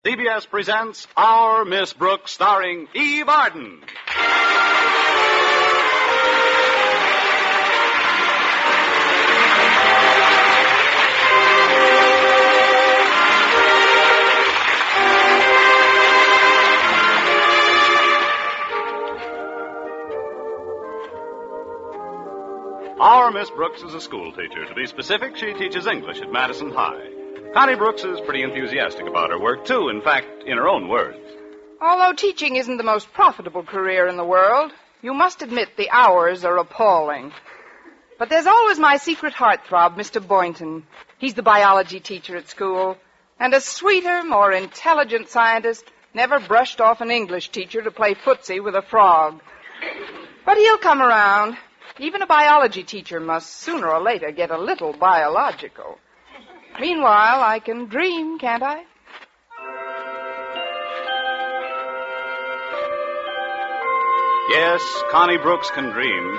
CBS presents Our Miss Brooks, starring Eve Arden. Our Miss Brooks is a school teacher. To be specific, she teaches English at Madison High. Connie Brooks is pretty enthusiastic about her work, too. In fact, in her own words. Although teaching isn't the most profitable career in the world, you must admit the hours are appalling. But there's always my secret heartthrob, Mr. Boynton. He's the biology teacher at school. And a sweeter, more intelligent scientist never brushed off an English teacher to play footsie with a frog. But he'll come around. Even a biology teacher must sooner or later get a little biological. Meanwhile, I can dream, can't I? Yes, Connie Brooks can dream.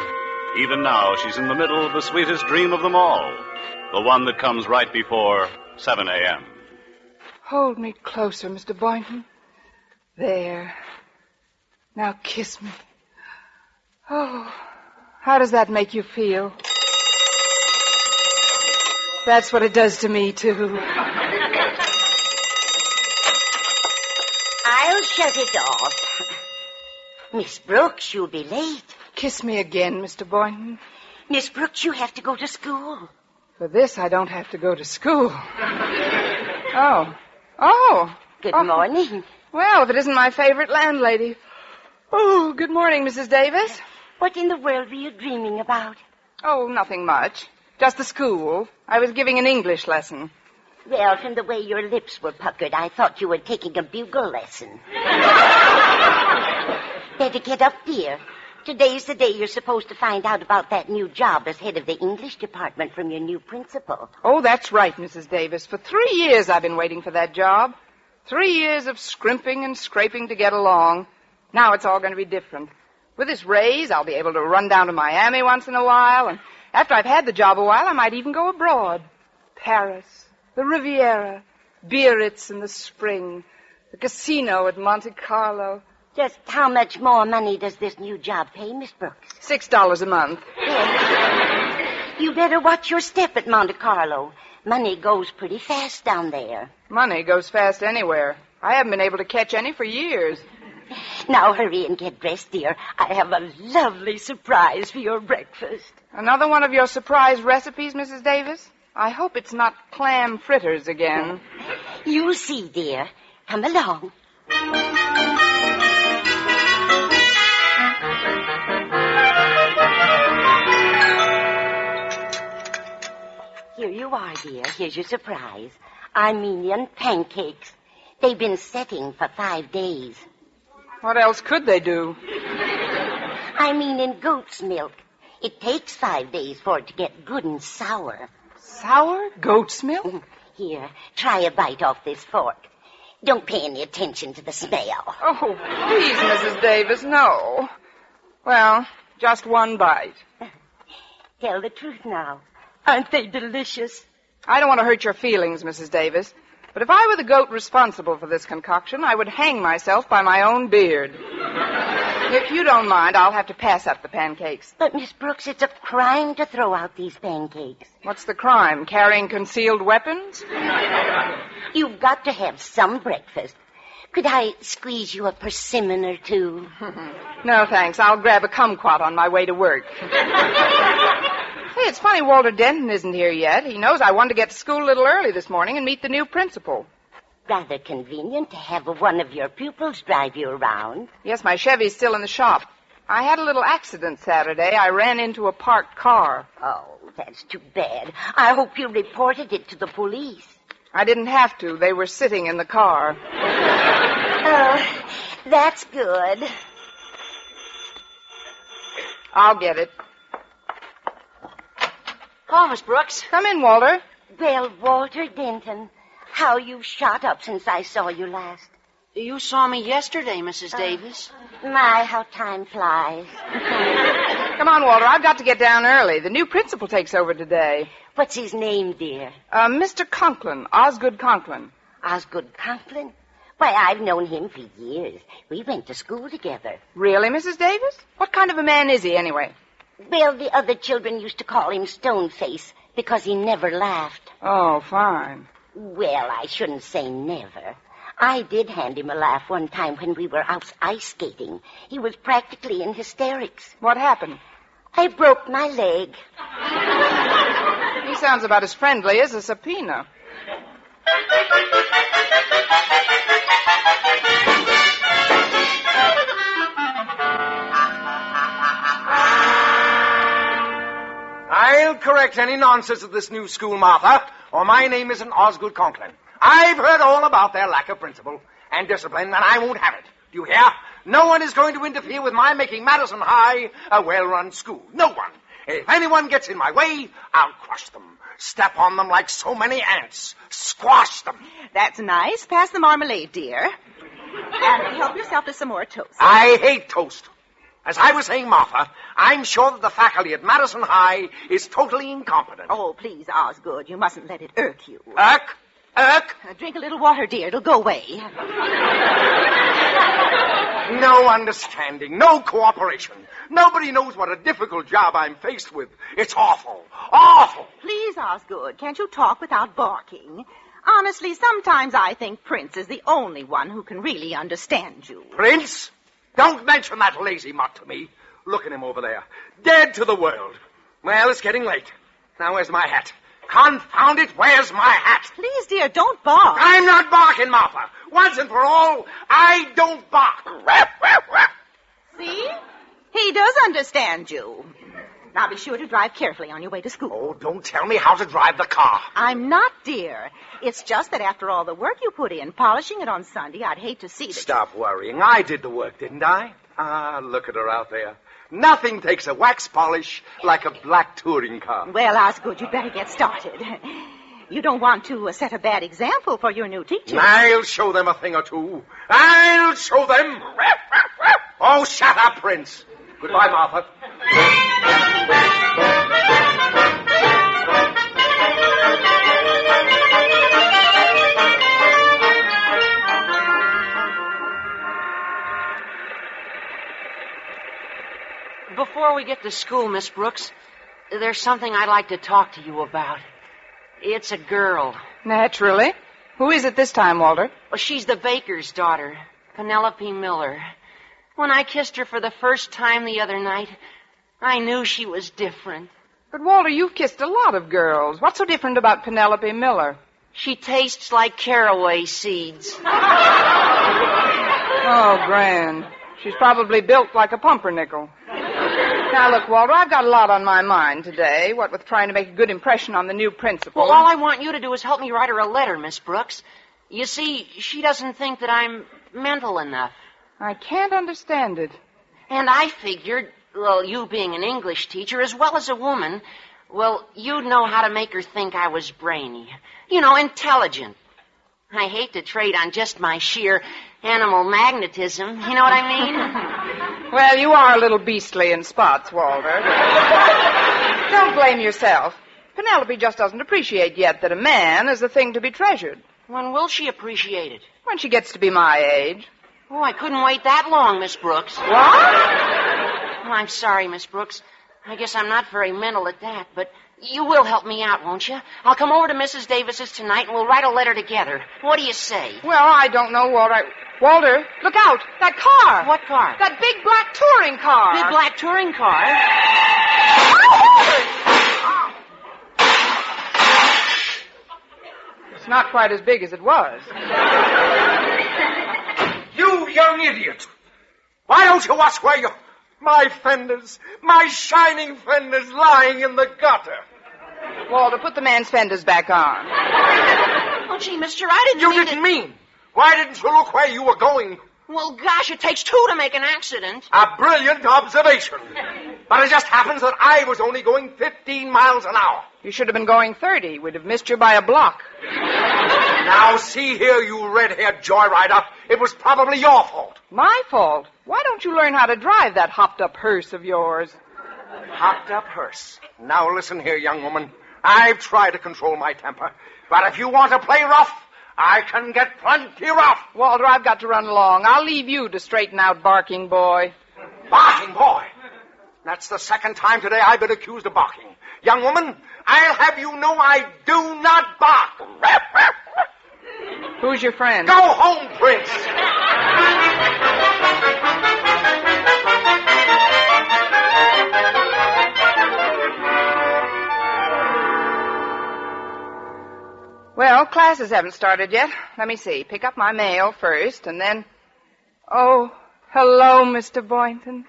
Even now, she's in the middle of the sweetest dream of them all. The one that comes right before 7 a.m. Hold me closer, Mr. Boynton. There. Now kiss me. Oh, how does that make you feel? That's what it does to me, too. I'll shut it off. Miss Brooks, you'll be late. Kiss me again, Mr. Boynton. Miss Brooks, you have to go to school. For this, I don't have to go to school. Oh. Good morning. Well, if it isn't my favorite landlady. Oh, good morning, Mrs. Davis. What in the world were you dreaming about? Oh, nothing much. Just the school. I was giving an English lesson. Well, from the way your lips were puckered, I thought you were taking a bugle lesson. Better get up, dear. Today's the day you're supposed to find out about that new job as head of the English department from your new principal. Oh, that's right, Mrs. Davis. For 3 years I've been waiting for that job. 3 years of scrimping and scraping to get along. Now it's all going to be different. With this raise, I'll be able to run down to Miami once in a while, and after I've had the job a while, I might even go abroad. Paris, the Riviera, Biarritz in the spring, the casino at Monte Carlo. Just how much more money does this new job pay, Miss Brooks? $6 a month. Yes. You better watch your step at Monte Carlo. Money goes pretty fast down there. Money goes fast anywhere. I haven't been able to catch any for years. Now hurry and get dressed, dear. I have a lovely surprise for your breakfast. Another one of your surprise recipes, Mrs. Davis? I hope it's not clam fritters again. You'll see, dear. Come along. Here you are, dear. Here's your surprise. Armenian pancakes. They've been setting for 5 days. What else could they do? I mean in goat's milk. It takes 5 days for it to get good and sour. Sour goat's milk? Here, try a bite off this fork. Don't pay any attention to the smell. Oh, please, Mrs. Davis, no. Well, just one bite. Tell the truth now. Aren't they delicious? I don't want to hurt your feelings, Mrs. Davis, but if I were the goat responsible for this concoction, I would hang myself by my own beard. If you don't mind, I'll have to pass up the pancakes. But, Miss Brooks, it's a crime to throw out these pancakes. What's the crime? Carrying concealed weapons? You've got to have some breakfast. Could I squeeze you a persimmon or two? No, thanks. I'll grab a kumquat on my way to work. Hey, it's funny Walter Denton isn't here yet. He knows I wanted to get to school a little early this morning and meet the new principal. Rather convenient to have one of your pupils drive you around. Yes, my Chevy's still in the shop. I had a little accident Saturday. I ran into a parked car. Oh, that's too bad. I hope you reported it to the police. I didn't have to. They were sitting in the car. Oh, that's good. I'll get it. Hello, Miss Brooks. Come in, Walter. Well, Walter Denton, how you've shot up since I saw you last. You saw me yesterday, Mrs. Davis. My, how time flies. Come on, Walter. I've got to get down early. The new principal takes over today. What's his name, dear? Mr. Conklin, Osgood Conklin. Osgood Conklin? Why, I've known him for years. We went to school together. Really, Mrs. Davis? What kind of a man is he, anyway? Well, the other children used to call him Stoneface because he never laughed. Oh, fine. Well, I shouldn't say never. I did hand him a laugh one time when we were out ice skating. He was practically in hysterics. What happened? I broke my leg. He sounds about as friendly as a subpoena. I'll correct any nonsense of this new school, Martha, or my name isn't Osgood Conklin. I've heard all about their lack of principle and discipline, and I won't have it. Do you hear? No one is going to interfere with my making Madison High a well-run school. No one. If anyone gets in my way, I'll crush them. Step on them like so many ants. Squash them. That's nice. Pass the marmalade, dear. And help yourself to some more toast. I hate toast. As I was saying, Martha, I'm sure that the faculty at Madison High is totally incompetent. Oh, please, Osgood, you mustn't let it irk you. Irk? Drink a little water, dear. It'll go away. No understanding, no cooperation. Nobody knows what a difficult job I'm faced with. It's awful. Awful. Please, Osgood, can't you talk without barking? Honestly, sometimes I think Prince is the only one who can really understand you. Prince? Don't mention that lazy mutt to me. Look at him over there. Dead to the world. Well, it's getting late. Now, where's my hat? Confound it, where's my hat? Please, dear, don't bark. I'm not barking, Martha. Once and for all, I don't bark. See? He does understand you. Now be sure to drive carefully on your way to school. Oh, don't tell me how to drive the car. I'm not, dear. It's just that after all the work you put in, polishing it on Sunday, I'd hate to see that. Stop worrying. I did the work, didn't I? Ah, look at her out there. Nothing takes a wax polish like a black touring car. Well, Osgood, you'd better get started. You don't want to set a bad example for your new teacher. I'll show them a thing or two. I'll show them. Oh, shut up, Prince. Goodbye, Martha. Before we get to school, Miss Brooks, there's something I'd like to talk to you about. It's a girl. Naturally. Who is it this time, Walter? Well, she's the baker's daughter, Penelope Miller. When I kissed her for the first time the other night, I knew she was different. But, Walter, you've kissed a lot of girls. What's so different about Penelope Miller? She tastes like caraway seeds. Oh, grand. She's probably built like a pumpernickel. Now, look, Walter, I've got a lot on my mind today, what with trying to make a good impression on the new principal. Well, all I want you to do is help me write her a letter, Miss Brooks. You see, she doesn't think that I'm mental enough. I can't understand it. And I figured, well, you being an English teacher as well as a woman, well, you'd know how to make her think I was brainy. You know, intelligent. I hate to trade on just my sheer animal magnetism. You know what I mean? Well, you are a little beastly in spots, Walter. Don't blame yourself. Penelope just doesn't appreciate yet that a man is a thing to be treasured. When will she appreciate it? When she gets to be my age. Oh, I couldn't wait that long, Miss Brooks. What? Oh, I'm sorry, Miss Brooks. I guess I'm not very mental at that, but you will help me out, won't you? I'll come over to Mrs. Davis's tonight and we'll write a letter together. What do you say? Well, I don't know, Walter. Walter, look out! That car! What car? That big black touring car! Big black touring car? It's not quite as big as it was. You young idiot! Why don't you watch where you... My fenders, my shining fenders lying in the gutter. Walter, put the man's fenders back on. Oh, gee, mister, I didn't You mean didn't mean. Why didn't you look where you were going? Well, gosh, it takes two to make an accident. A brilliant observation. But it just happens that I was only going 15 miles an hour. You should have been going 30. We'd have missed you by a block. Now, see here, you red-haired joyrider. It was probably your fault. My fault? Why don't you learn how to drive that hopped-up hearse of yours? Hopped-up hearse. Now, listen here, young woman. I've tried to control my temper. But if you want to play rough, I can get plenty rough. Walter, I've got to run along. I'll leave you to straighten out Barking Boy. Barking boy. That's the second time today I've been accused of barking. Young woman, I'll have you know I do not bark. Who's your friend? Go home, Prince. Well, classes haven't started yet. Let me see. Pick up my mail first, and then... Oh, hello, Mr. Boynton.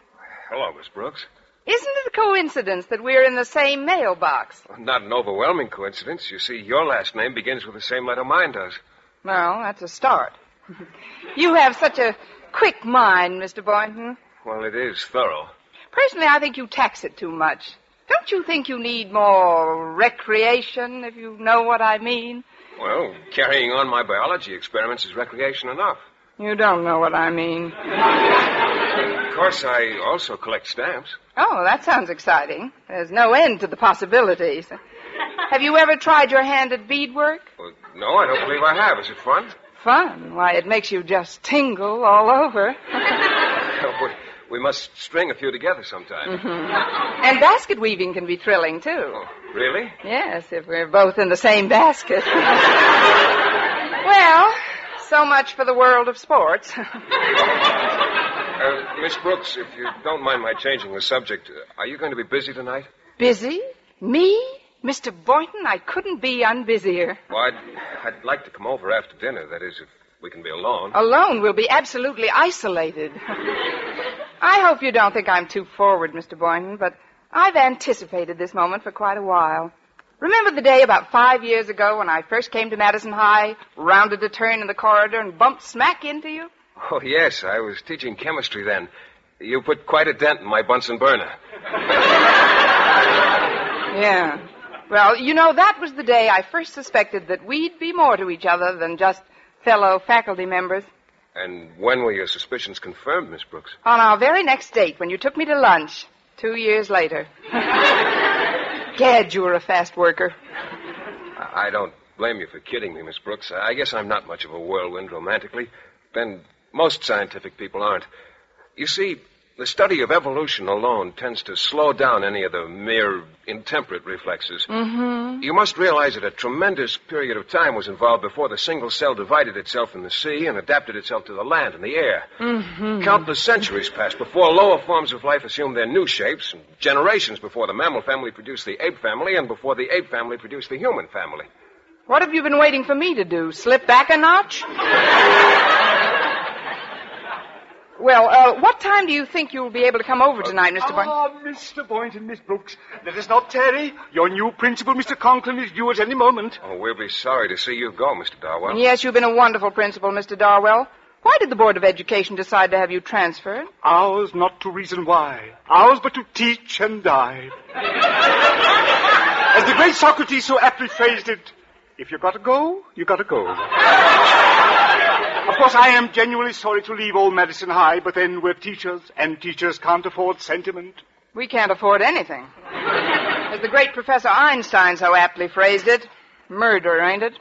Hello, Miss Brooks. Isn't it a coincidence that we're in the same mailbox? Not an overwhelming coincidence. You see, your last name begins with the same letter mine does. Well, that's a start. You have such a quick mind, Mr. Boynton. Well, it is thorough. Personally, I think you tax it too much. Don't you think you need more recreation, if you know what I mean? Well, carrying on my biology experiments is recreation enough. You don't know what I mean. Of course, I also collect stamps. Oh, that sounds exciting. There's no end to the possibilities. Have you ever tried your hand at beadwork? Well, no, I don't believe I have. Is it fun? Fun? Why, it makes you just tingle all over. We must string a few together sometime. Mm-hmm. And basket weaving can be thrilling, too. Oh, really? Yes, if we're both in the same basket. Well, so much for the world of sports. Miss Brooks, if you don't mind my changing the subject, are you going to be busy tonight? Busy? Me? Mr. Boynton, I couldn't be unbusier. Well, I'd like to come over after dinner. That is, if we can be alone. Alone? We'll be absolutely isolated. I hope you don't think I'm too forward, Mr. Boynton, but I've anticipated this moment for quite a while. Remember the day about 5 years ago when I first came to Madison High, rounded a turn in the corridor, and bumped smack into you? Oh, yes. I was teaching chemistry then. You put quite a dent in my Bunsen burner. Yeah. Well, you know, that was the day I first suspected that we'd be more to each other than just fellow faculty members. And when were your suspicions confirmed, Miss Brooks? On our very next date, when you took me to lunch, 2 years later. Gad, you were a fast worker. I don't blame you for kidding me, Miss Brooks. I guess I'm not much of a whirlwind romantically. Then most scientific people aren't. You see, the study of evolution alone tends to slow down any of the mere intemperate reflexes. Mm-hmm. You must realize that a tremendous period of time was involved before the single cell divided itself in the sea and adapted itself to the land and the air. Mm-hmm. Countless centuries passed before lower forms of life assumed their new shapes, and generations before the mammal family produced the ape family, and before the ape family produced the human family. What have you been waiting for me to do? Slip back a notch? Well, what time do you think you'll be able to come over tonight, Mr. Boynton? Mr. Boynton, Miss Brooks, let us not tarry. Your new principal, Mr. Conklin, is due at any moment. Oh, we'll be sorry to see you go, Mr. Darwell. Yes, you've been a wonderful principal, Mr. Darwell. Why did the Board of Education decide to have you transferred? Ours not to reason why. Ours but to teach and die. As the great Socrates so aptly phrased it, if you gotta go, you gotta go. Of course, I am genuinely sorry to leave old Madison High, but then we're teachers, and teachers can't afford sentiment. We can't afford anything. As the great Professor Einstein so aptly phrased it, murder, ain't it?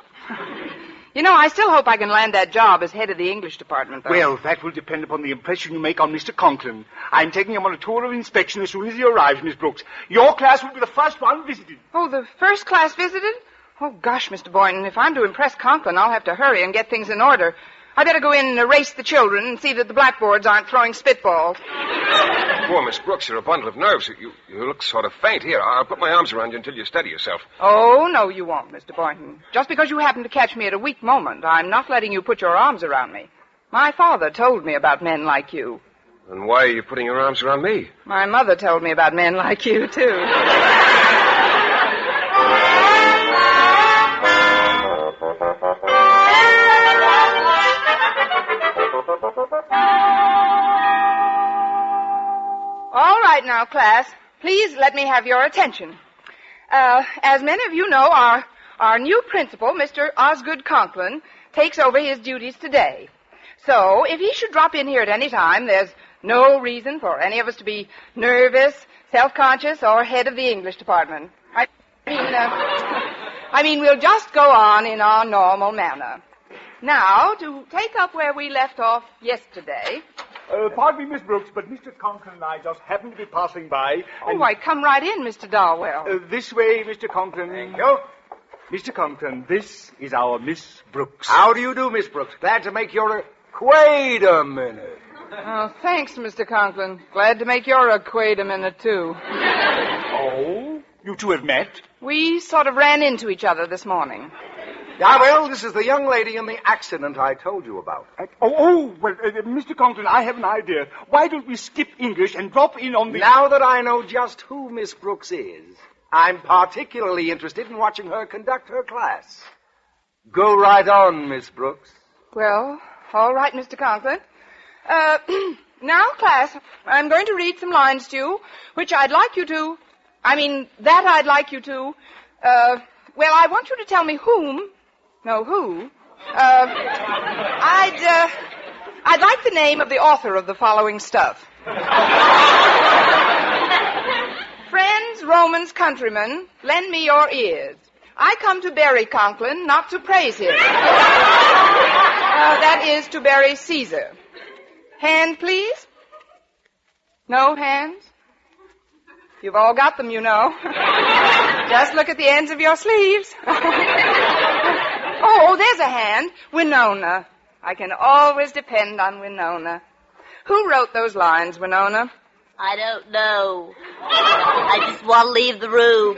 You know, I still hope I can land that job as head of the English department, though. Well, that will depend upon the impression you make on Mr. Conklin. I'm taking him on a tour of inspection as soon as he arrives, Miss Brooks. Your class will be the first one visited. Oh, the first class visited? Oh, gosh, Mr. Boynton, if I'm to impress Conklin, I'll have to hurry and get things in order. I better go in and erase the children and see that the blackboards aren't throwing spitballs. Poor Miss Brooks, you're a bundle of nerves. You look sort of faint. Here, I'll put my arms around you until you steady yourself. Oh, no, you won't, Mr. Boynton. Just because you happen to catch me at a weak moment, I'm not letting you put your arms around me. My father told me about men like you. Then why are you putting your arms around me? My mother told me about men like you, too. All right now, class. Please let me have your attention. As many of you know, our new principal, Mr. Osgood Conklin, takes over his duties today. So, if he should drop in here at any time, there's no reason for any of us to be nervous, self-conscious, or head of the English department. I mean, we'll just go on in our normal manner. Now, to take up where we left off yesterday. Pardon me, Miss Brooks, but Mr. Conklin and I just happened to be passing by. Oh, why, come right in, Mr. Darwell. This way, Mr. Conklin. Thank you. Mr. Conklin, this is our Miss Brooks. How do you do, Miss Brooks? Glad to make your... Wait a minute. Oh, thanks, Mr. Conklin. Glad to make your acquaintance, too. Oh? You two have met? We sort of ran into each other this morning. Well, this is the young lady in the accident I told you about. Mr. Conklin, I have an idea. Why don't we skip English and drop in on the... Now that I know just who Miss Brooks is, I'm particularly interested in watching her conduct her class. Go right on, Miss Brooks. Well, all right, Mr. Conklin. Now, class, I'm going to read some lines to you, which I'd like you to... I'd like you to... I want you to tell me whom... No, who? I'd like the name of the author of the following stuff. Friends, Romans, countrymen, lend me your ears. I come to bury Conklin, not to praise him. That is to bury Caesar. Hand, please? No hands? You've all got them, you know. Just look at the ends of your sleeves. Oh, there's a hand. Winona. I can always depend on Winona. Who wrote those lines, Winona? I don't know. I just want to leave the room.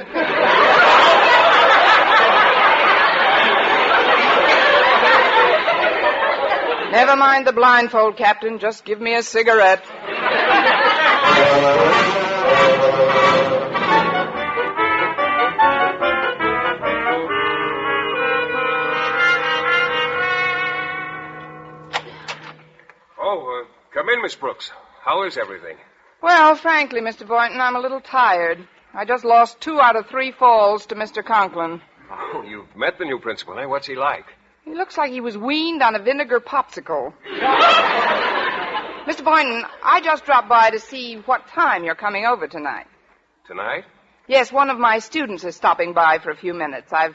Never mind the blindfold, Captain. Just give me a cigarette. Come in, Miss Brooks. How is everything? Well, frankly, Mr. Boynton, I'm a little tired. I just lost 2 out of 3 falls to Mr. Conklin. Oh, you've met the new principal, eh? What's he like? He looks like he was weaned on a vinegar popsicle. Mr. Boynton, I just dropped by to see what time you're coming over tonight. Tonight? Yes, one of my students is stopping by for a few minutes. I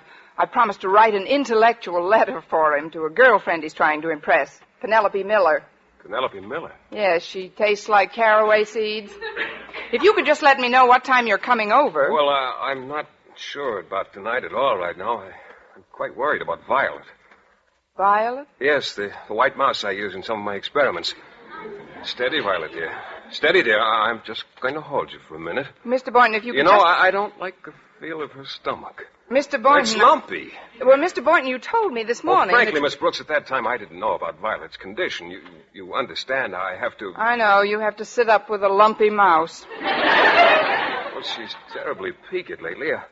promised to write an intellectual letter for him to a girlfriend he's trying to impress, Penelope Miller. Penelope Miller? Yes, she tastes like caraway seeds. If you could just let me know what time you're coming over. Well, I'm not sure about tonight at all right now. I'm quite worried about Violet. Violet? Yes, the white mouse I use in some of my experiments. Steady, Violet, dear. Steady, dear. I'm just going to hold you for a minute. Mr. Boynton, if you could I don't like the feel of her stomach. Mr. Boynton... It's lumpy. Well, Mr. Boynton, you told me this morning... Well, frankly, Miss Brooks, at that time I didn't know about Violet's condition. You understand I have to... I know. You have to sit up with a lumpy mouse. Well, she's terribly peaked lately. I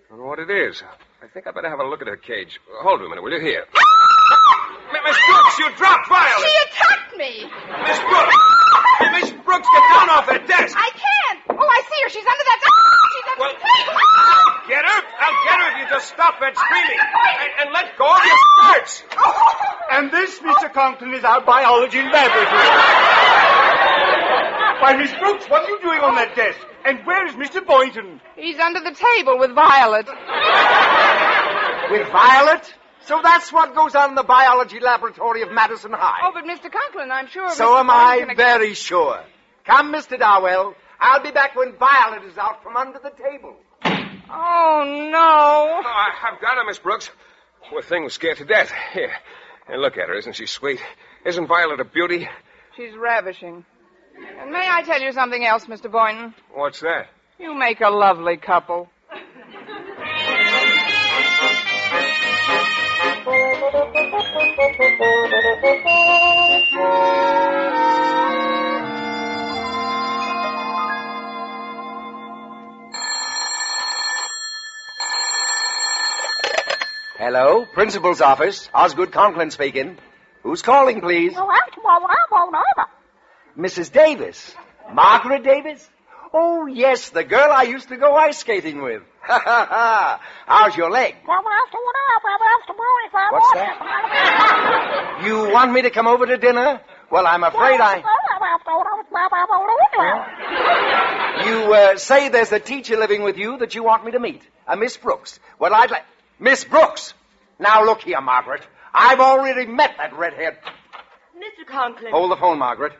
don't know what it is. I think I better have a look at her cage. Hold on a minute, will you? Here. Miss Brooks, you dropped Violet! She attacked me! Miss Brooks! Miss Brooks, get down off that desk! I can't! Oh, I see her. She's under that... She's under the table! Get her! I'll get her if you just stop that screaming. And let go of your skirts! And this, Mr. Conklin, is our biology laboratory. Why, Miss Brooks, what are you doing on that desk? And where is Mr. Boynton? He's under the table with Violet. With Violet? So that's what goes on in the biology laboratory of Madison High. Oh, but Mr. Conklin, I'm sure... So Mr. am I Boynton very sure. Come, Mr. Darwell. I'll be back when Violet is out from under the table. Oh, no. Oh, I've got her, Miss Brooks. Poor thing was scared to death. Here. And look at her. Isn't she sweet? Isn't Violet a beauty? She's ravishing. And may I tell you something else, Mr. Boynton? What's that? You make a lovely couple. Hello, principal's office. Osgood Conklin speaking. Who's calling, please? Mrs. Davis. Margaret Davis? Oh, yes, the girl I used to go ice skating with. Ha, ha, ha. How's your leg? What's that? You want me to come over to dinner? Well, I'm afraid You say there's a teacher living with you that you want me to meet. Miss Brooks. Well, I'd like... Miss Brooks! Now, look here, Margaret. I've already met that red-haired... Mr. Conklin. Hold the phone, Margaret.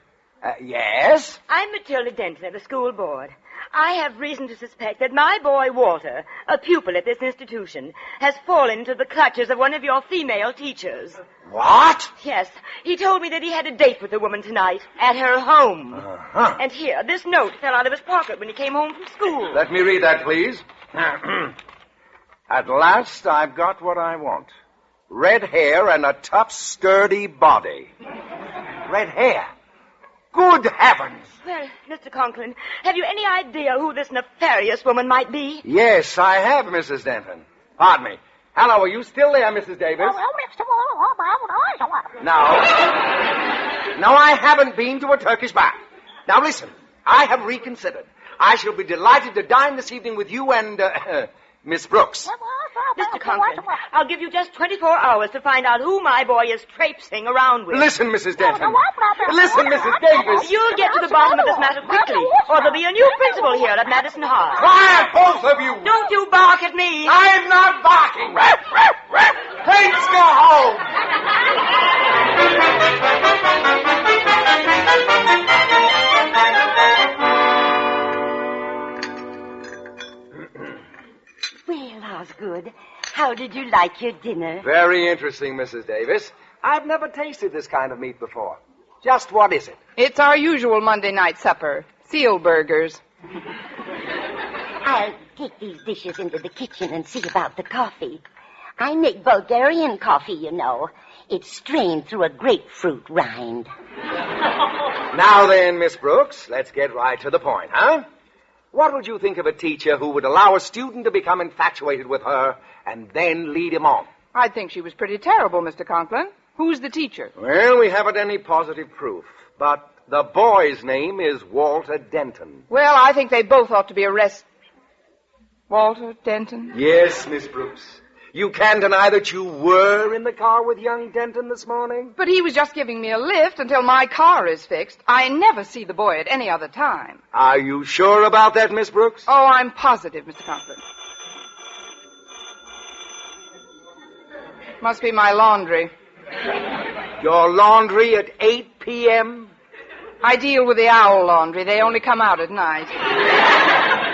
Yes? I'm Matilda Denton of the school board. I have reason to suspect that my boy Walter, a pupil at this institution, has fallen into the clutches of one of your female teachers. What? Yes. He told me that he had a date with a woman tonight at her home. Uh-huh. And here, this note fell out of his pocket when he came home from school. Let me read that, please. At last, I've got what I want. Red hair and a tough, sturdy body. Red hair? Good heavens! Well, Mr. Conklin, have you any idea who this nefarious woman might be? Yes, I have, Mrs. Denton. Pardon me. Hello, are you still there, Mrs. Davis? No. No, I haven't been to a Turkish bath. Now, listen. I have reconsidered. I shall be delighted to dine this evening with you and, Miss Brooks. Mr. Conklin, I'll give you just 24 hours to find out who my boy is traipsing around with. Listen, Mrs. Denton. Listen, Mrs. Davis. You'll get to the bottom of this matter quickly, or there'll be a new principal here at Madison High. Quiet, both of you. Don't you bark at me. I'm not barking. Let's go home. Well, Osgood, how did you like your dinner? Very interesting, Mrs. Davis. I've never tasted this kind of meat before. Just what is it? It's our usual Monday night supper. Seal burgers. I'll take these dishes into the kitchen and see about the coffee. I make Bulgarian coffee, you know. It's strained through a grapefruit rind. Now then, Miss Brooks, let's get right to the point, huh? What would you think of a teacher who would allow a student to become infatuated with her and then lead him on? I think she was pretty terrible, Mr. Conklin. Who's the teacher? Well, we haven't any positive proof, but the boy's name is Walter Denton. Well, I think they both ought to be arrested. Walter Denton? Yes, Miss Brooks. You can't deny that you were in the car with young Denton this morning? But he was just giving me a lift until my car is fixed. I never see the boy at any other time. Are you sure about that, Miss Brooks? Oh, I'm positive, Mr. Conklin. Must be my laundry. Your laundry at 8 p.m.? I deal with the owl laundry. They only come out at night.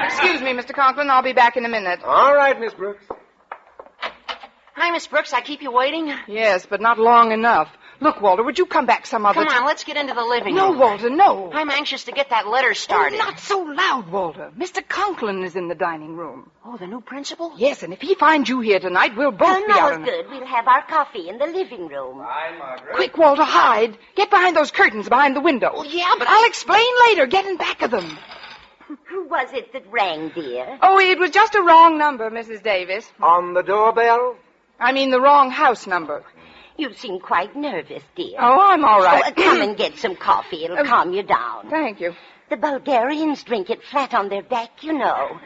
Excuse me, Mr. Conklin. I'll be back in a minute. All right, Miss Brooks. Hi, Miss Brooks. I keep you waiting? Yes, but not long enough. Look, Walter, would you come back some other time? Come on, let's get into the living No, room. Walter, no. I'm anxious to get that letter started. Oh, not so loud, Walter. Mr. Conklin is in the dining room. Oh, the new principal? Yes, and if he finds you here tonight, we'll both be out. Osgood, we'll have our coffee in the living room. Hi, Margaret. Quick, Walter, hide. Get behind those curtains behind the window. Well, yeah, but I'll explain later. Get in back of them. Who was it that rang, dear? Oh, it was just a wrong number, Mrs. Davis. On the doorbell? I mean the wrong house number. You seem quite nervous, dear. Oh, I'm all right. Oh, come and get some coffee. It'll calm you down. Thank you. The Bulgarians drink it flat on their back, you know.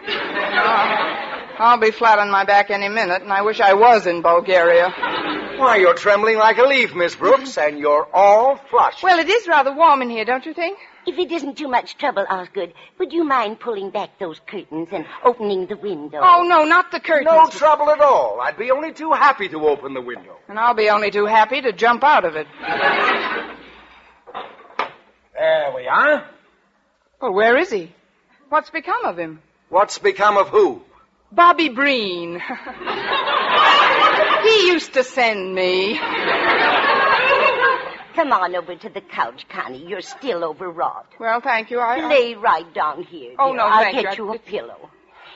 I'll be flat on my back any minute, and I wish I was in Bulgaria. Why, you're trembling like a leaf, Miss Brooks, and you're all flushed. Well, it is rather warm in here, don't you think? If it isn't too much trouble, Osgood, would you mind pulling back those curtains and opening the window? Oh, no, not the curtains. No trouble at all. I'd be only too happy to open the window. And I'll be only too happy to jump out of it. There we are. Well, where is he? What's become of him? What's become of who? Bobby Breen. He used to send me. Come on over to the couch, Connie. You're still overwrought. Well, thank you. Lay right down here, dear. Oh, no, I'll thank you. get you a pillow.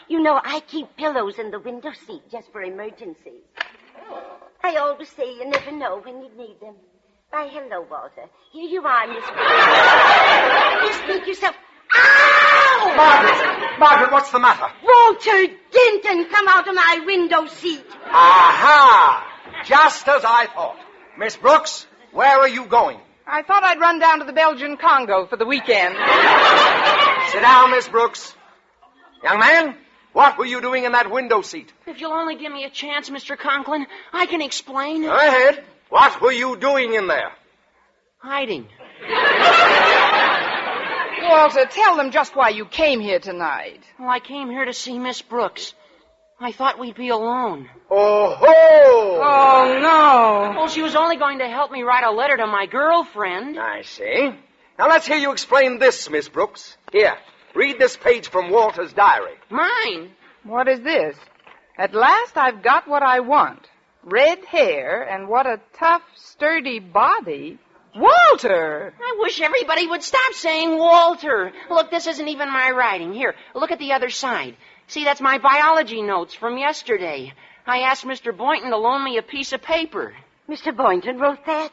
You know, I keep pillows in the window seat just for emergencies. I always say you never know when you need them. Why, hello, Walter. Here you are, Miss Brooks. Just make yourself... Ow! Margaret, what's the matter? Walter Denton, come out of my window seat. Aha! Just as I thought. Miss Brooks, where are you going? I thought I'd run down to the Belgian Congo for the weekend. Sit down, Miss Brooks. Young man, what were you doing in that window seat? If you'll only give me a chance, Mr. Conklin, I can explain. Go ahead. What were you doing in there? Hiding. Walter, tell them just why you came here tonight. Well, I came here to see Miss Brooks. I thought we'd be alone. Oh, ho! Oh, no. Well, she was only going to help me write a letter to my girlfriend. I see. Now, let's hear you explain this, Miss Brooks. Here, read this page from Walter's diary. Mine? What is this? At last I've got what I want. Red hair and what a tough, sturdy body. Walter! I wish everybody would stop saying Walter. Look, this isn't even my writing. Here, look at the other side. See, that's my biology notes from yesterday. I asked Mr. Boynton to loan me a piece of paper. Mr. Boynton wrote that?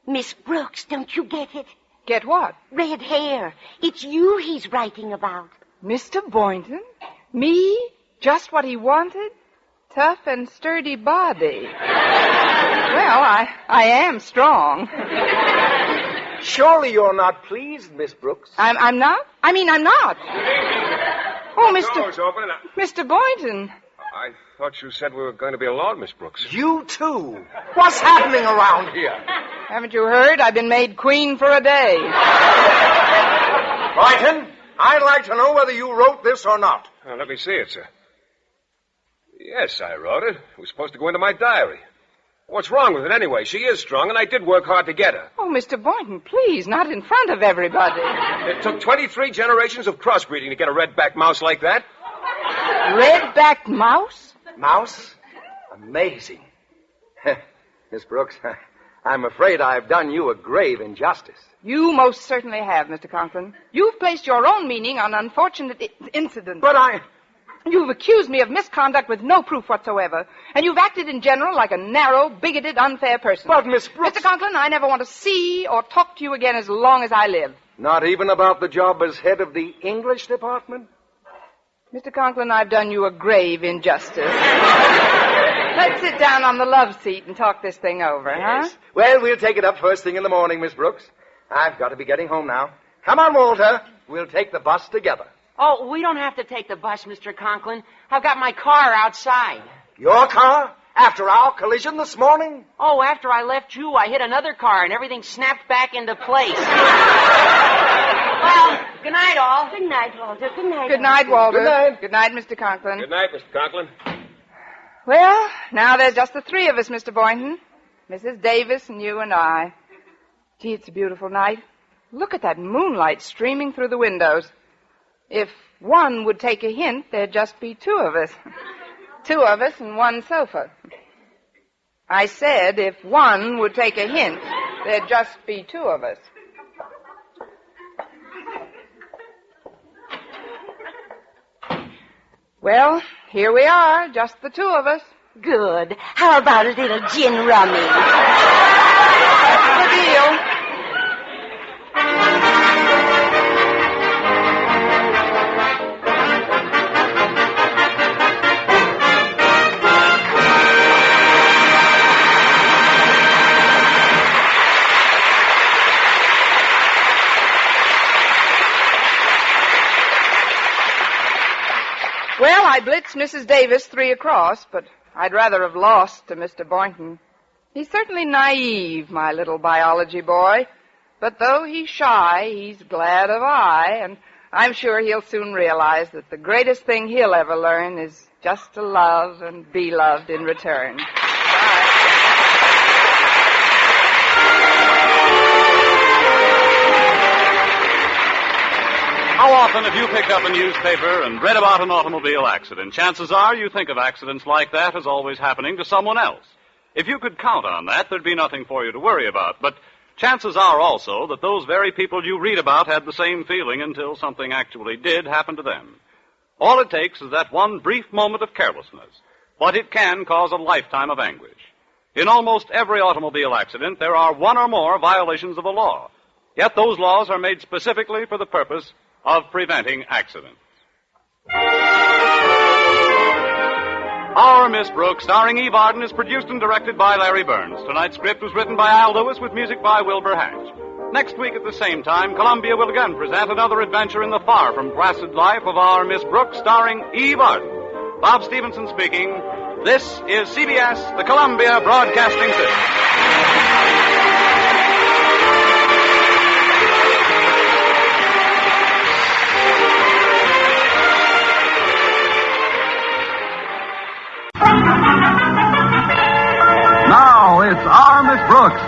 Miss Brooks, don't you get it? Get what? Red hair. It's you he's writing about. Mr. Boynton? Me? Just what he wanted? Tough and sturdy body. Well, I am strong. Surely you're not pleased, Miss Brooks. I'm not? I mean, I'm not. Oh, Door's open. Mr. Boynton. I thought you said we were going to be alone, Miss Brooks. You too. What's happening around here? Haven't you heard? I've been made queen for a day. Boynton, I'd like to know whether you wrote this or not. Let me see it, sir. Yes, I wrote it. It was supposed to go into my diary. What's wrong with it anyway? She is strong, and I did work hard to get her. Oh, Mr. Boynton, please, not in front of everybody. It took 23 generations of crossbreeding to get a red-backed mouse like that. Red-backed mouse? Mouse? Amazing. Miss Brooks, I'm afraid I've done you a grave injustice. You most certainly have, Mr. Conklin. You've placed your own meaning on unfortunate incidents. But You've accused me of misconduct with no proof whatsoever, and you've acted in general like a narrow, bigoted, unfair person. But, Miss Brooks... Mr. Conklin, I never want to see or talk to you again as long as I live. Not even about the job as head of the English department? Mr. Conklin, I've done you a grave injustice. Let's sit down on the love seat and talk this thing over, Yes. huh? Well, we'll take it up first thing in the morning, Miss Brooks. I've got to be getting home now. Come on, Walter. We'll take the bus together. Oh, we don't have to take the bus, Mr. Conklin. I've got my car outside. Your car? After our collision this morning? Oh, after I left you, I hit another car and everything snapped back into place. Well, good night, all. Good night, Walter. Good night. Good night, Walter. Good night. Good night, Mr. Conklin. Good night, Mr. Conklin. Well, now there's just the three of us, Mr. Boynton. Mrs. Davis and you and I. Gee, it's a beautiful night. Look at that moonlight streaming through the windows. If one would take a hint, there'd just be two of us. Two of us and one sofa. I said if one would take a hint, there'd just be two of us. Well, here we are, just the two of us. Good. How about a little gin rummy? That's the deal. Well, I blitzed Mrs. Davis 3 across, but I'd rather have lost to Mr. Boynton. He's certainly naive, my little biology boy. But though he's shy, he's glad of I, and I'm sure he'll soon realize that the greatest thing he'll ever learn is just to love and be loved in return. How often have you picked up a newspaper and read about an automobile accident? Chances are you think of accidents like that as always happening to someone else. If you could count on that, there'd be nothing for you to worry about. But chances are also that those very people you read about had the same feeling until something actually did happen to them. All it takes is that one brief moment of carelessness, but it can cause a lifetime of anguish. In almost every automobile accident, there are one or more violations of the law. Yet those laws are made specifically for the purpose of preventing accidents. Our Miss Brooks, starring Eve Arden, is produced and directed by Larry Burns. Tonight's script was written by Al Lewis with music by Wilbur Hatch. Next week at the same time, Columbia will again present another adventure in the far from placid life of our Miss Brooks, starring Eve Arden. Bob Stevenson speaking. This is CBS, the Columbia Broadcasting System.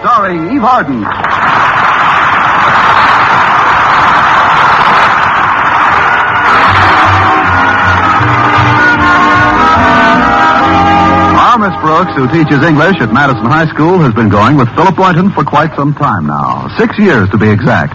starring Eve Arden. Our Miss Brooks, who teaches English at Madison High School, has been going with Philip Boynton for quite some time now. 6 years to be exact.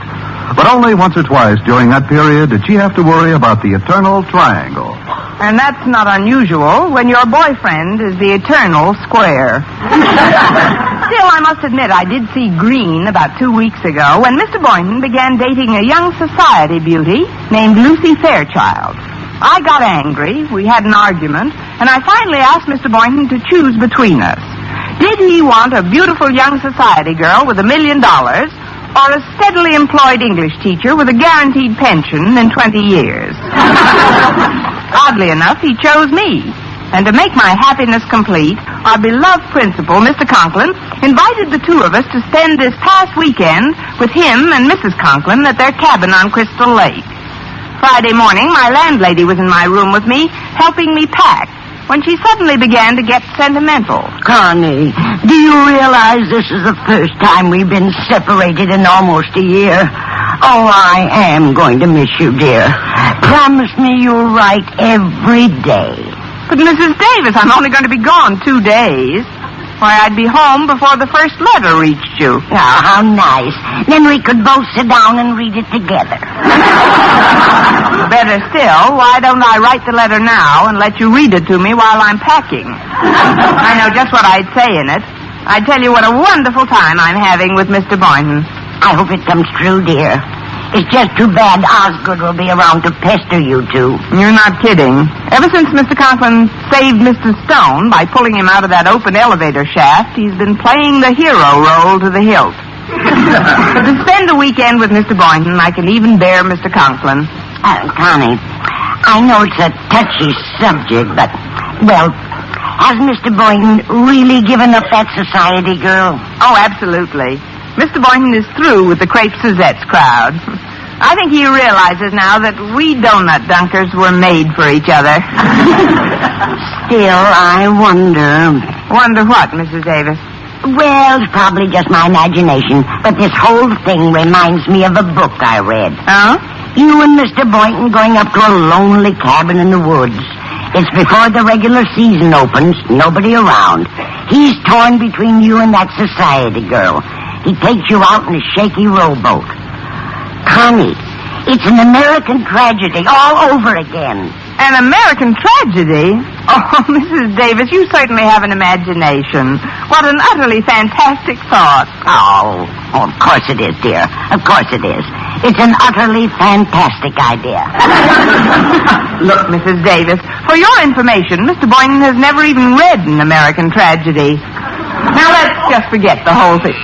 But only once or twice during that period did she have to worry about the eternal triangle. And that's not unusual when your boyfriend is the eternal square. Still, I must admit I did see green about 2 weeks ago when Mr. Boynton began dating a young society beauty named Lucy Fairchild. I got angry, we had an argument, and I finally asked Mr. Boynton to choose between us. Did he want a beautiful young society girl with $1 million, or a steadily employed English teacher with a guaranteed pension in 20 years? Oddly enough, he chose me. And to make my happiness complete, our beloved principal, Mr. Conklin, invited the two of us to spend this past weekend with him and Mrs. Conklin at their cabin on Crystal Lake. Friday morning, my landlady was in my room with me, helping me pack, when she suddenly began to get sentimental. Connie, do you realize this is the first time we've been separated in almost a year? Oh, I am going to miss you, dear. Promise me you'll write every day. But, Mrs. Davis, I'm only going to be gone 2 days. Why, I'd be home before the first letter reached you. Oh, how nice. Then we could both sit down and read it together. Better still, why don't I write the letter now and let you read it to me while I'm packing? I know just what I'd say in it. I'd tell you what a wonderful time I'm having with Mr. Boynton. I hope it comes true, dear. It's just too bad Osgood will be around to pester you two. You're not kidding. Ever since Mr. Conklin saved Mr. Stone by pulling him out of that open elevator shaft, he's been playing the hero role to the hilt. But to spend a weekend with Mr. Boynton, I can even bear Mr. Conklin. Connie, I know it's a touchy subject, but, well, has Mr. Boynton really given up that society girl? Oh, absolutely. Mr. Boynton is through with the Crepe Suzette's crowd. I think he realizes now that we donut dunkers were made for each other. Still, I wonder... Wonder what, Mrs. Davis? Well, it's probably just my imagination, but this whole thing reminds me of a book I read. Oh? You and Mr. Boynton going up to a lonely cabin in the woods. It's before the regular season opens, nobody around. He's torn between you and that society girl. He takes you out in a shaky rowboat. Connie, it's an American tragedy all over again. An American tragedy? Oh, Mrs. Davis, you certainly have an imagination. What an utterly fantastic thought. Oh, of course it is, dear. Of course it is. It's an utterly fantastic idea. Look, Mrs. Davis, for your information, Mr. Boynton has never even read an American tragedy. Now, let's just forget the whole thing.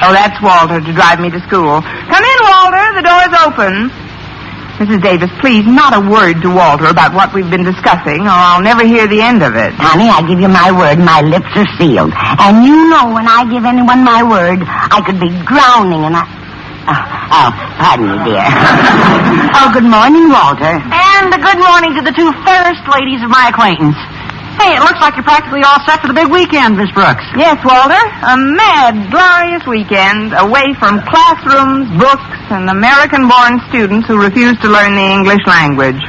Oh, that's Walter to drive me to school. Come in, Walter. The door's open. Mrs. Davis, please, not a word to Walter about what we've been discussing, or I'll never hear the end of it. Honey, I give you my word, my lips are sealed. And you know when I give anyone my word, I could be drowning and pardon me, dear. Oh, good morning, Walter. And a good morning to the two fairest ladies of my acquaintance. Hey, it looks like you're practically all set for the big weekend, Miss Brooks. Yes, Walter. A mad, glorious weekend away from classrooms, books, and American-born students who refuse to learn the English language.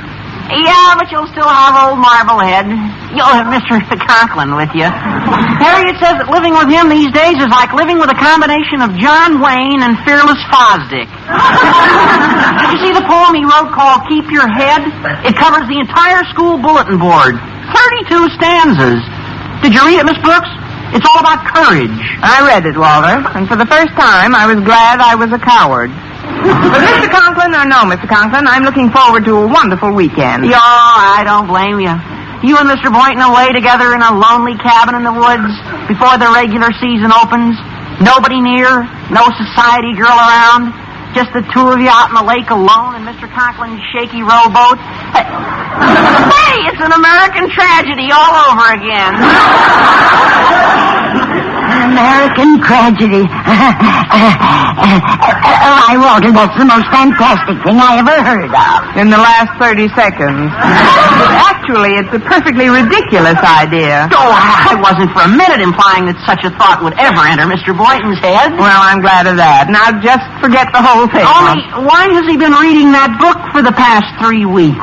Yeah, but you'll still have old Marblehead. You'll have Mr. Conklin with you. Harriet says that living with him these days is like living with a combination of John Wayne and Fearless Fosdick. Did you see the poem he wrote called Keep Your Head? It covers the entire school bulletin board. 32 stanzas. Did you read it, Miss Brooks? It's all about courage. I read it, Walter, and for the first time I was glad I was a coward. But Mr. Conklin, or no, Mr. Conklin, I'm looking forward to a wonderful weekend. Yeah, I don't blame you. You and Mr. Boynton away together in a lonely cabin in the woods before the regular season opens. Nobody near, no society girl around. Just the two of you out in the lake alone in Mr. Conklin's shaky rowboat. Hey, it's an American tragedy all over again. American tragedy. Why, Walter, that's the most fantastic thing I ever heard of. In the last 30 seconds. Actually, it's a perfectly ridiculous idea. Oh, I wasn't for a minute implying that such a thought would ever enter Mr. Boynton's head. Well, I'm glad of that. Now just forget the whole thing. Only, why has he been reading that book for the past 3 weeks?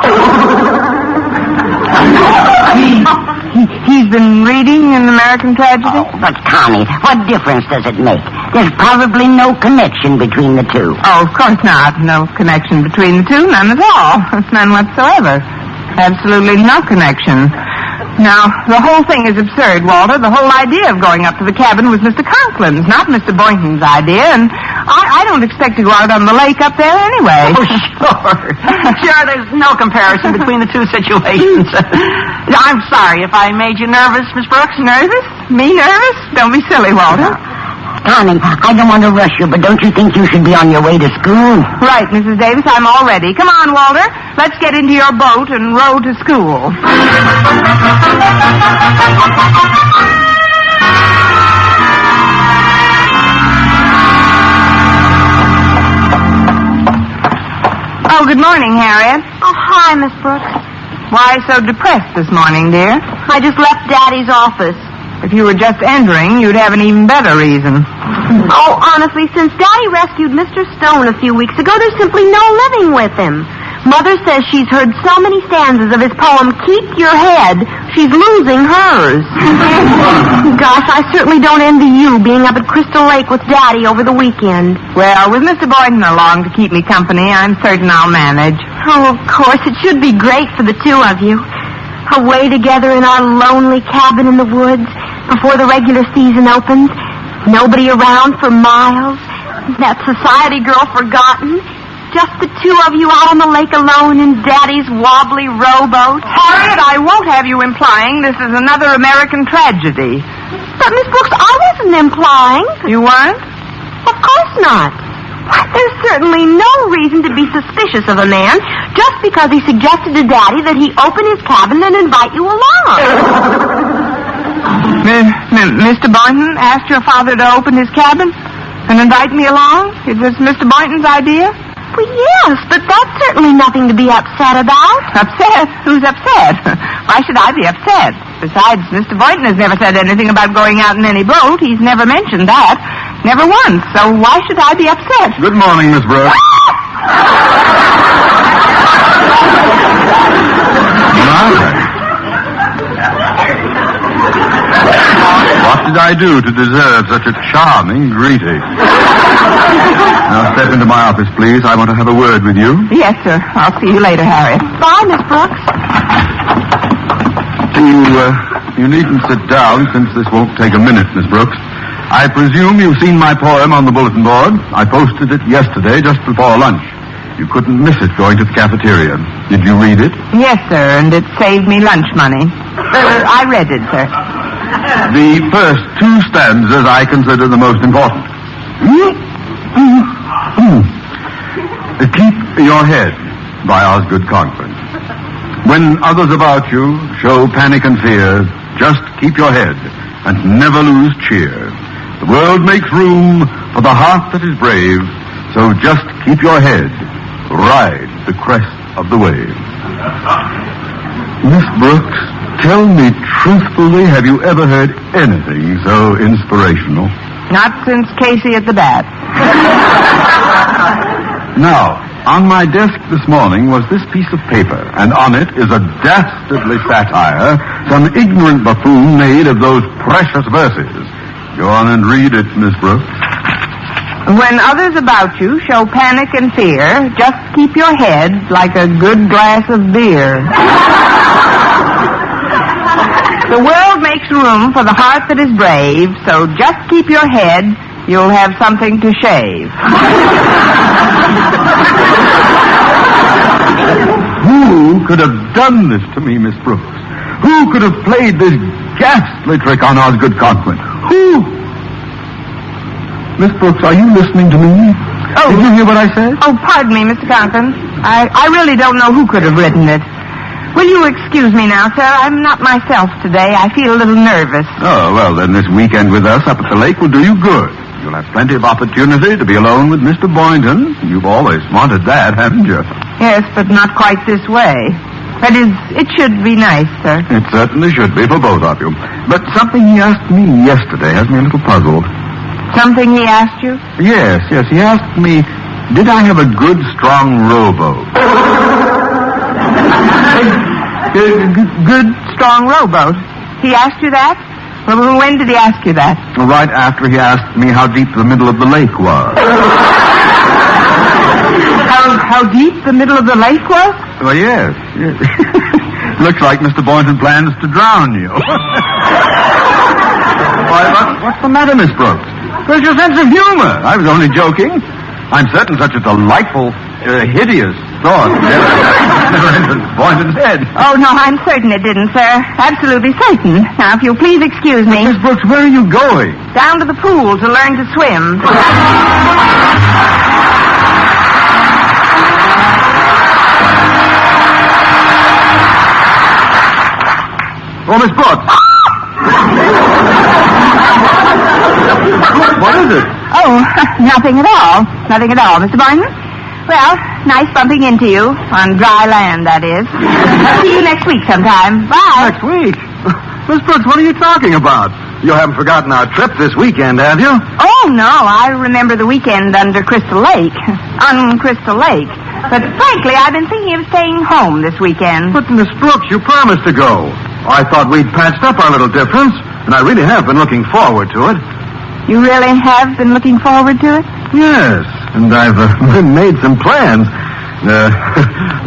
He's been reading an American Tragedy? Oh, but Connie, what difference does it make? There's probably no connection between the two. Oh, of course not. No connection between the two. None at all. None whatsoever. Absolutely no connection. Now, the whole thing is absurd, Walter. The whole idea of going up to the cabin was Mr. Conklin's, not Mr. Boynton's idea, and I don't expect to go out on the lake up there anyway. Oh, sure. Sure, there's no comparison between the two situations. I'm sorry if I made you nervous, Miss Brooks. Nervous? Me nervous? Don't be silly, Walter. Connie, I don't want to rush you, but don't you think you should be on your way to school? Right, Mrs. Davis, I'm all ready. Come on, Walter. Let's get into your boat and row to school. Oh, good morning, Harriet. Oh, hi, Miss Brooks. Why so depressed this morning, dear? I just left Daddy's office. If you were just entering, you'd have an even better reason. Oh, honestly, since Daddy rescued Mr. Stone a few weeks ago, there's simply no living with him. Mother says she's heard so many stanzas of his poem, Keep Your Head, she's losing hers. Gosh, I certainly don't envy you being up at Crystal Lake with Daddy over the weekend. Well, with Mr. Boynton along to keep me company, I'm certain I'll manage. Oh, of course, it should be great for the two of you. Away together in our lonely cabin in the woods before the regular season opens. Nobody around for miles. That society girl forgotten. Just the two of you out on the lake alone in Daddy's wobbly rowboat. Harriet, I won't have you implying this is another American tragedy. But, Miss Brooks, I wasn't implying. You weren't? Of course not. There's certainly no reason to be suspicious of a man just because he suggested to Daddy that he open his cabin and invite you along. Mr. Boynton asked your father to open his cabin and invite me along? It was Mr. Boynton's idea? Well, yes, but that's certainly nothing to be upset about. Upset? Who's upset? Why should I be upset? Besides, Mr. Boynton has never said anything about going out in any boat. He's never mentioned that. Never once. So why should I be upset? Good morning, Miss Brooks. What did I do to deserve such a charming greeting? Now step into my office, please. I want to have a word with you. Yes, sir. I'll see you later, Harriet. Bye, Miss Brooks. You needn't sit down, since this won't take a minute, Miss Brooks. I presume you've seen my poem on the bulletin board. I posted it yesterday, just before lunch. You couldn't miss it going to the cafeteria. Did you read it? Yes, sir, and it saved me lunch money. I read it, sir. The first two stanzas I consider the most important. Keep your head, by Osgood Conklin. When others about you show panic and fear, just keep your head and never lose cheer. The world makes room for the heart that is brave, so just keep your head. Ride the crest of the wave. Miss Brooks, tell me truthfully, have you ever heard anything so inspirational? Not since Casey at the bat. Now, on my desk this morning was this piece of paper, and on it is a dastardly satire some ignorant buffoon made of those precious verses. Go on and read it, Miss Brooks. When others about you show panic and fear, just keep your head like a good glass of beer. The world makes room for the heart that is brave, so just keep your head. You'll have something to shave. Who could have done this to me, Miss Brooks? Who could have played this ghastly trick on Osgood Conklin? Who? Miss Brooks, are you listening to me? Oh. Did you hear what I said? Oh, pardon me, Mr. Conklin. I really don't know who could have written it. Will you excuse me now, sir? I'm not myself today. I feel a little nervous. Oh, well, then this weekend with us up at the lake will do you good. You'll have plenty of opportunity to be alone with Mr. Boynton. You've always wanted that, haven't you? Yes, but not quite this way. That is, it should be nice, sir. It certainly should be for both of you. But something he asked me yesterday has me a little puzzled. Something he asked you? Yes. He asked me, did I have a good, strong rowboat? Good, strong rowboat. He asked you that? Well, when did he ask you that? Right after he asked me how deep the middle of the lake was. How deep the middle of the lake was? Well, yes. Looks like Mr. Boynton plans to drown you. Why, what's the matter, Miss Brooks? Where's your sense of humor? I was only joking. I'm certain such a delightful, hideous thought never entered Boynton's head. Oh, no, I'm certain it didn't, sir. Absolutely certain. Now, if you'll please excuse me. Miss Brooks, where are you going? Down to the pool to learn to swim. Oh, Miss Brooks. What is it? Oh, nothing at all. Nothing at all, Mr. Boynton. Well, nice bumping into you. On dry land, that is. See you next week sometime. Bye. Next week? Miss Brooks, what are you talking about? You haven't forgotten our trip this weekend, have you? Oh, no. I remember the weekend under Crystal Lake. On Crystal Lake. But frankly, I've been thinking of staying home this weekend. But, Miss Brooks, you promised to go. I thought we'd patched up our little difference, and I really have been looking forward to it. You really have been looking forward to it? Yes, and I've made some plans.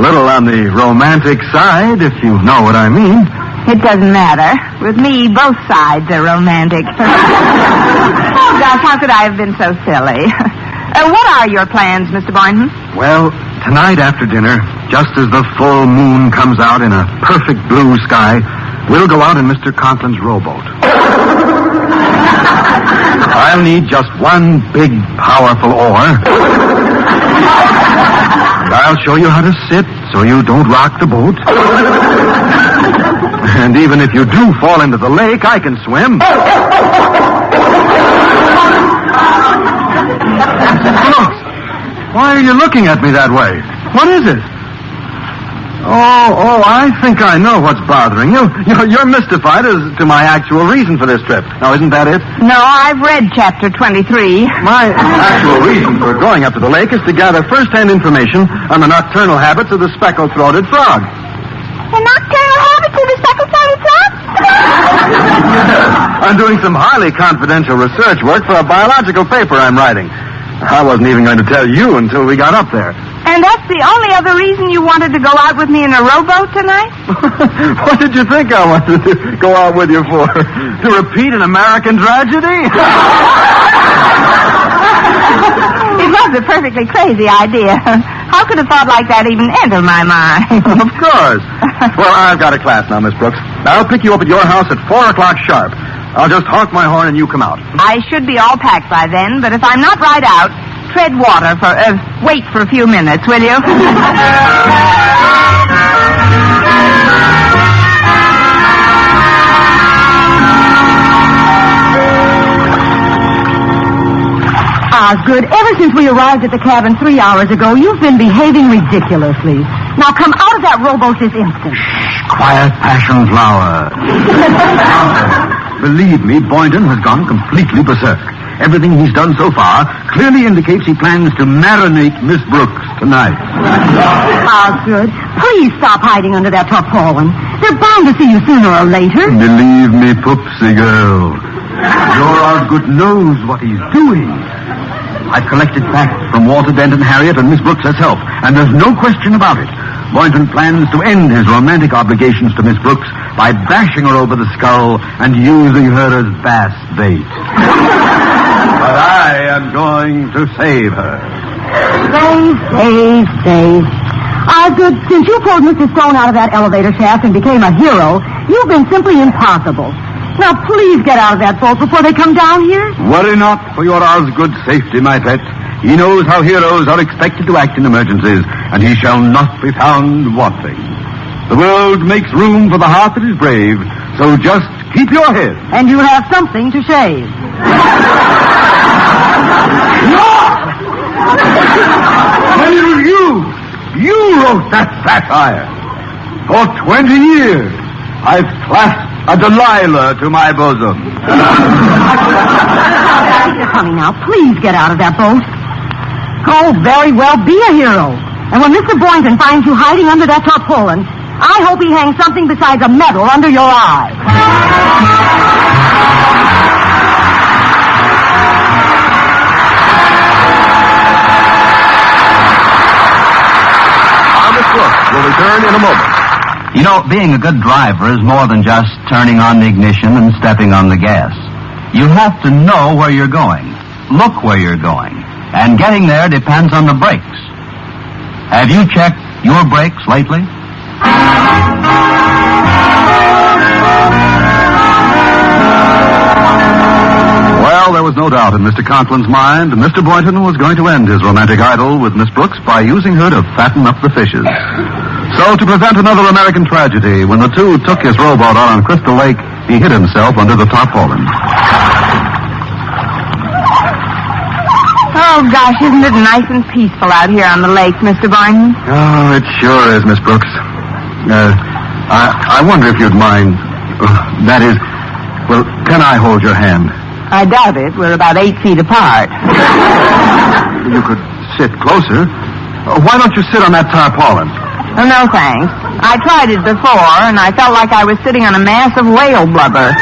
Little on the romantic side, if you know what I mean. It doesn't matter. With me, both sides are romantic. Oh, gosh, how could I have been so silly? What are your plans, Mr. Boynton? Well, tonight after dinner, just as the full moon comes out in a perfect blue sky, we'll go out in Mr. Conklin's rowboat. I'll need just one big, powerful oar. I'll show you how to sit so you don't rock the boat. And even if you do fall into the lake, I can swim. Brooks, why are you looking at me that way? What is it? Oh, I think I know what's bothering you. You're mystified as to my actual reason for this trip. Now, isn't that it? No, I've read chapter 23. My actual reason for going up to the lake is to gather first-hand information on the nocturnal habits of the speckled-throated frog. The nocturnal habits of the speckled-throated frog? I'm doing some highly confidential research work for a biological paper I'm writing. I wasn't even going to tell you until we got up there. And that's the only other reason you wanted to go out with me in a rowboat tonight? What did you think I wanted to go out with you for? To repeat an American tragedy? It was a perfectly crazy idea. How could a thought like that even enter my mind? Of course. Well, I've got a class now, Miss Brooks. I'll pick you up at your house at 4 o'clock sharp. I'll just honk my horn and you come out. I should be all packed by then, but if I'm not right out, tread water wait for a few minutes, will you? Osgood, ever since we arrived at the cabin 3 hours ago, you've been behaving ridiculously. Now come out of that rowboat this instant. Quiet, passion flower. Believe me, Boynton has gone completely berserk. Everything he's done so far clearly indicates he plans to marinate Miss Brooks tonight. Osgood, please stop hiding under that tarpaulin. They're bound to see you sooner or later. Believe me, Poopsie girl, your Osgood knows what he's doing. I've collected facts from Walter Dent and Harriet and Miss Brooks herself, and there's no question about it. Boynton plans to end his romantic obligations to Miss Brooks by bashing her over the skull and using her as bass bait. But I am going to save her. Save. Osgood, since you pulled Mr. Stone out of that elevator shaft and became a hero, you've been simply impossible. Now, please get out of that boat before they come down here. Worry not for your Osgood's safety, my pet. He knows how heroes are expected to act in emergencies, and he shall not be found wanting. The world makes room for the heart that is brave, so just keep your head. And you'll have something to shave. When it was you wrote that satire. For 20 years, I've clasped a Delilah to my bosom. Honey, now, please get out of that boat. Oh, very well, be a hero. And when Mr. Boynton finds you hiding under that tarpaulin, I hope he hangs something besides a medal under your eye. Miss Brooks will return in a moment. You know, being a good driver is more than just turning on the ignition and stepping on the gas. You have to know where you're going, look where you're going, and getting there depends on the brakes. Have you checked your brakes lately? Well, there was no doubt in Mr. Conklin's mind Mr. Boynton was going to end his romantic idyll with Miss Brooks by using her to fatten up the fishes. So, to prevent another American tragedy, when the two took his rowboat out on Crystal Lake, he hid himself under the tarpaulin. Oh, gosh, isn't it nice and peaceful out here on the lake, Mr. Boynton? Oh, it sure is, Miss Brooks. I wonder if you'd mind. That is, well, can I hold your hand? I doubt it. We're about 8 feet apart. You could sit closer. Why don't you sit on that tarpaulin? Oh, no, thanks. I tried it before, and I felt like I was sitting on a mass of whale blubber.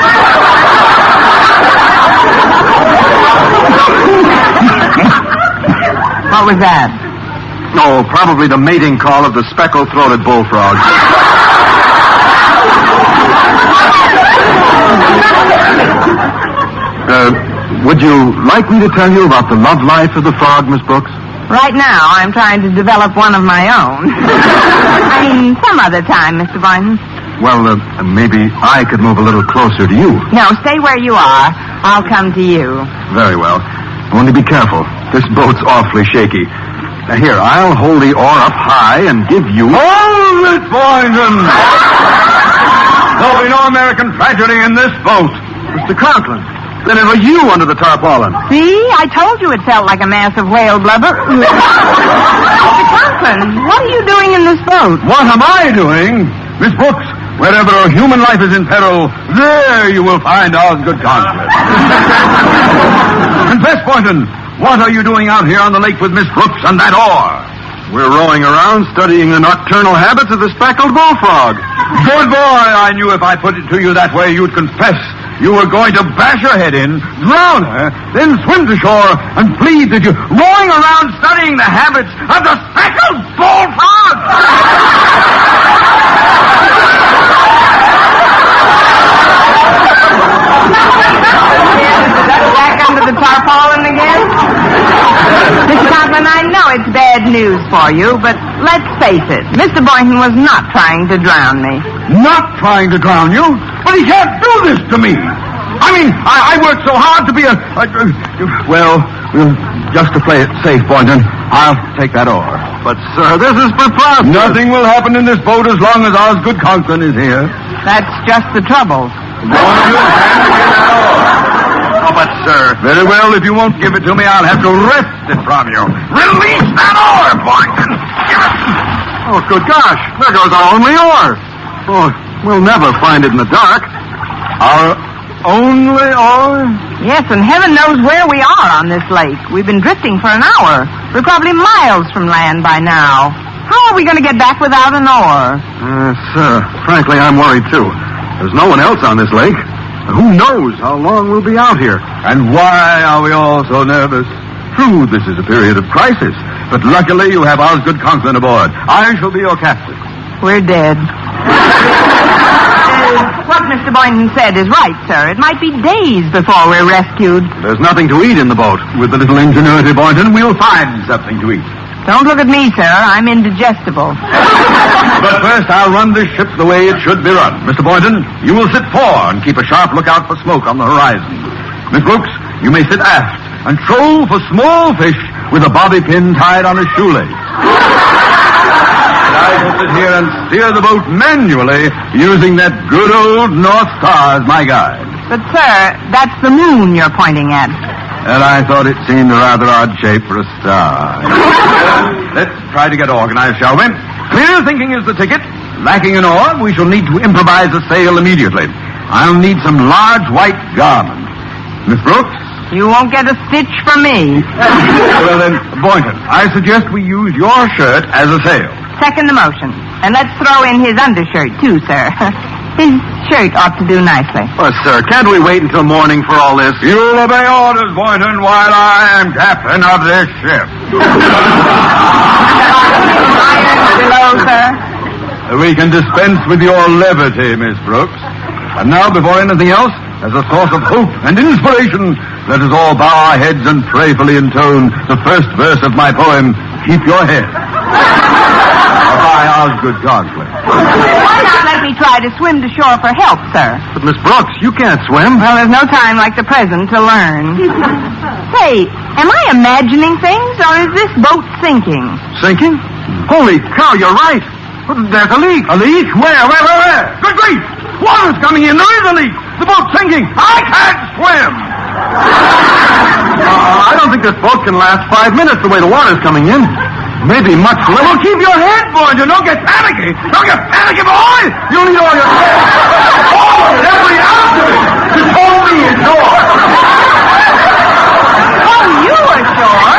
What was that? Oh, probably the mating call of the speckled-throated bullfrog. Would you like me to tell you about the love life of the frog, Miss Brooks? Right now, I'm trying to develop one of my own. I mean, some other time, Mr. Boynton. Well, maybe I could move a little closer to you. No, stay where you are. I'll come to you. Very well. Only be careful. This boat's awfully shaky. Here, I'll hold the oar up high and give you... Hold it, Boynton! There'll be no American tragedy in this boat. Mr. Conklin, then it was you under the tarpaulin. See? I told you it felt like a mass of whale blubber. Mr. Conklin, what are you doing in this boat? What am I doing? Miss Brooks, wherever a human life is in peril, there you will find Osgood Conklin. Confess, Boynton, what are you doing out here on the lake with Miss Brooks and that oar? We're rowing around studying the nocturnal habits of the speckled bullfrog. Good boy, I knew if I put it to you that way, you'd confess. You were going to bash her head in, drown her, then swim to shore and plead that you're rowing around studying the habits of the speckled bullfrog! Back under the tarpaulin again? Mr. Conklin, I know it's bad news for you, but let's face it, Mr. Boynton was not trying to drown me. Not trying to drown you? But he can't do this to me. I mean, I worked so hard to be well, just to play it safe, Boynton, I'll take that oar. But, sir, this is preposterous. Nothing will happen in this boat as long as Osgood Conklin is here. That's just the trouble. Oh, but, sir... Very well, if you won't give it to me, I'll have to wrest it from you. Release that oar, Boynton! Oh, good gosh, there goes our only oar. Oh, we'll never find it in the dark. Our only oar? Yes, and heaven knows where we are on this lake. We've been drifting for an hour. We're probably miles from land by now. How are we going to get back without an oar? Sir, frankly, I'm worried, too. There's no one else on this lake. Who knows how long we'll be out here? And why are we all so nervous? True, this is a period of crisis, but luckily you have Osgood Conklin aboard. I shall be your captain. We're dead. What Mr. Boynton said is right, sir. It might be days before we're rescued. There's nothing to eat in the boat. With a little ingenuity, Boynton, we'll find something to eat. Don't look at me, sir. I'm indigestible. But first, I'll run this ship the way it should be run. Mr. Boynton, you will sit fore and keep a sharp lookout for smoke on the horizon. Miss Brooks, you may sit aft and troll for small fish with a bobby pin tied on a shoelace. And I shall sit here and steer the boat manually using that good old North Star as my guide. But, sir, that's the moon you're pointing at. And I thought it seemed a rather odd shape for a star. Let's try to get organized, shall we? Clear thinking is the ticket. Lacking an oar, we shall need to improvise a sail immediately. I'll need some large white garment. Miss Brooks? You won't get a stitch from me. Well, then, Boynton, I suggest we use your shirt as a sail. Second the motion. And let's throw in his undershirt, too, sir. His shirt ought to do nicely. Well, sir, can't we wait until morning for all this? You'll obey orders, Boynton, while I am captain of this ship. Below, sir. We can dispense with your levity, Miss Brooks. And now, before anything else, as a source of hope and inspiration, let us all bow our heads and prayerfully intone the first verse of my poem, Keep Your Head. By Osgood Conklin. Why not let me try to swim to shore for help, sir? But, Miss Brooks, you can't swim. Well, there's no time like the present to learn. Say, am I imagining things, or is this boat sinking? Sinking? Holy cow, you're right. There's a leak. A leak? Where? Good grief! Water's coming in. There is a leak. The boat's sinking. I can't swim. I don't think this boat can last 5 minutes the way the water's coming in. Maybe much less. Well, keep your head, boy. Don't get panicky. Don't get panicky, boy. You'll need all your head. All of it, every ounce of it. Just hold me ashore. Oh, you ashore?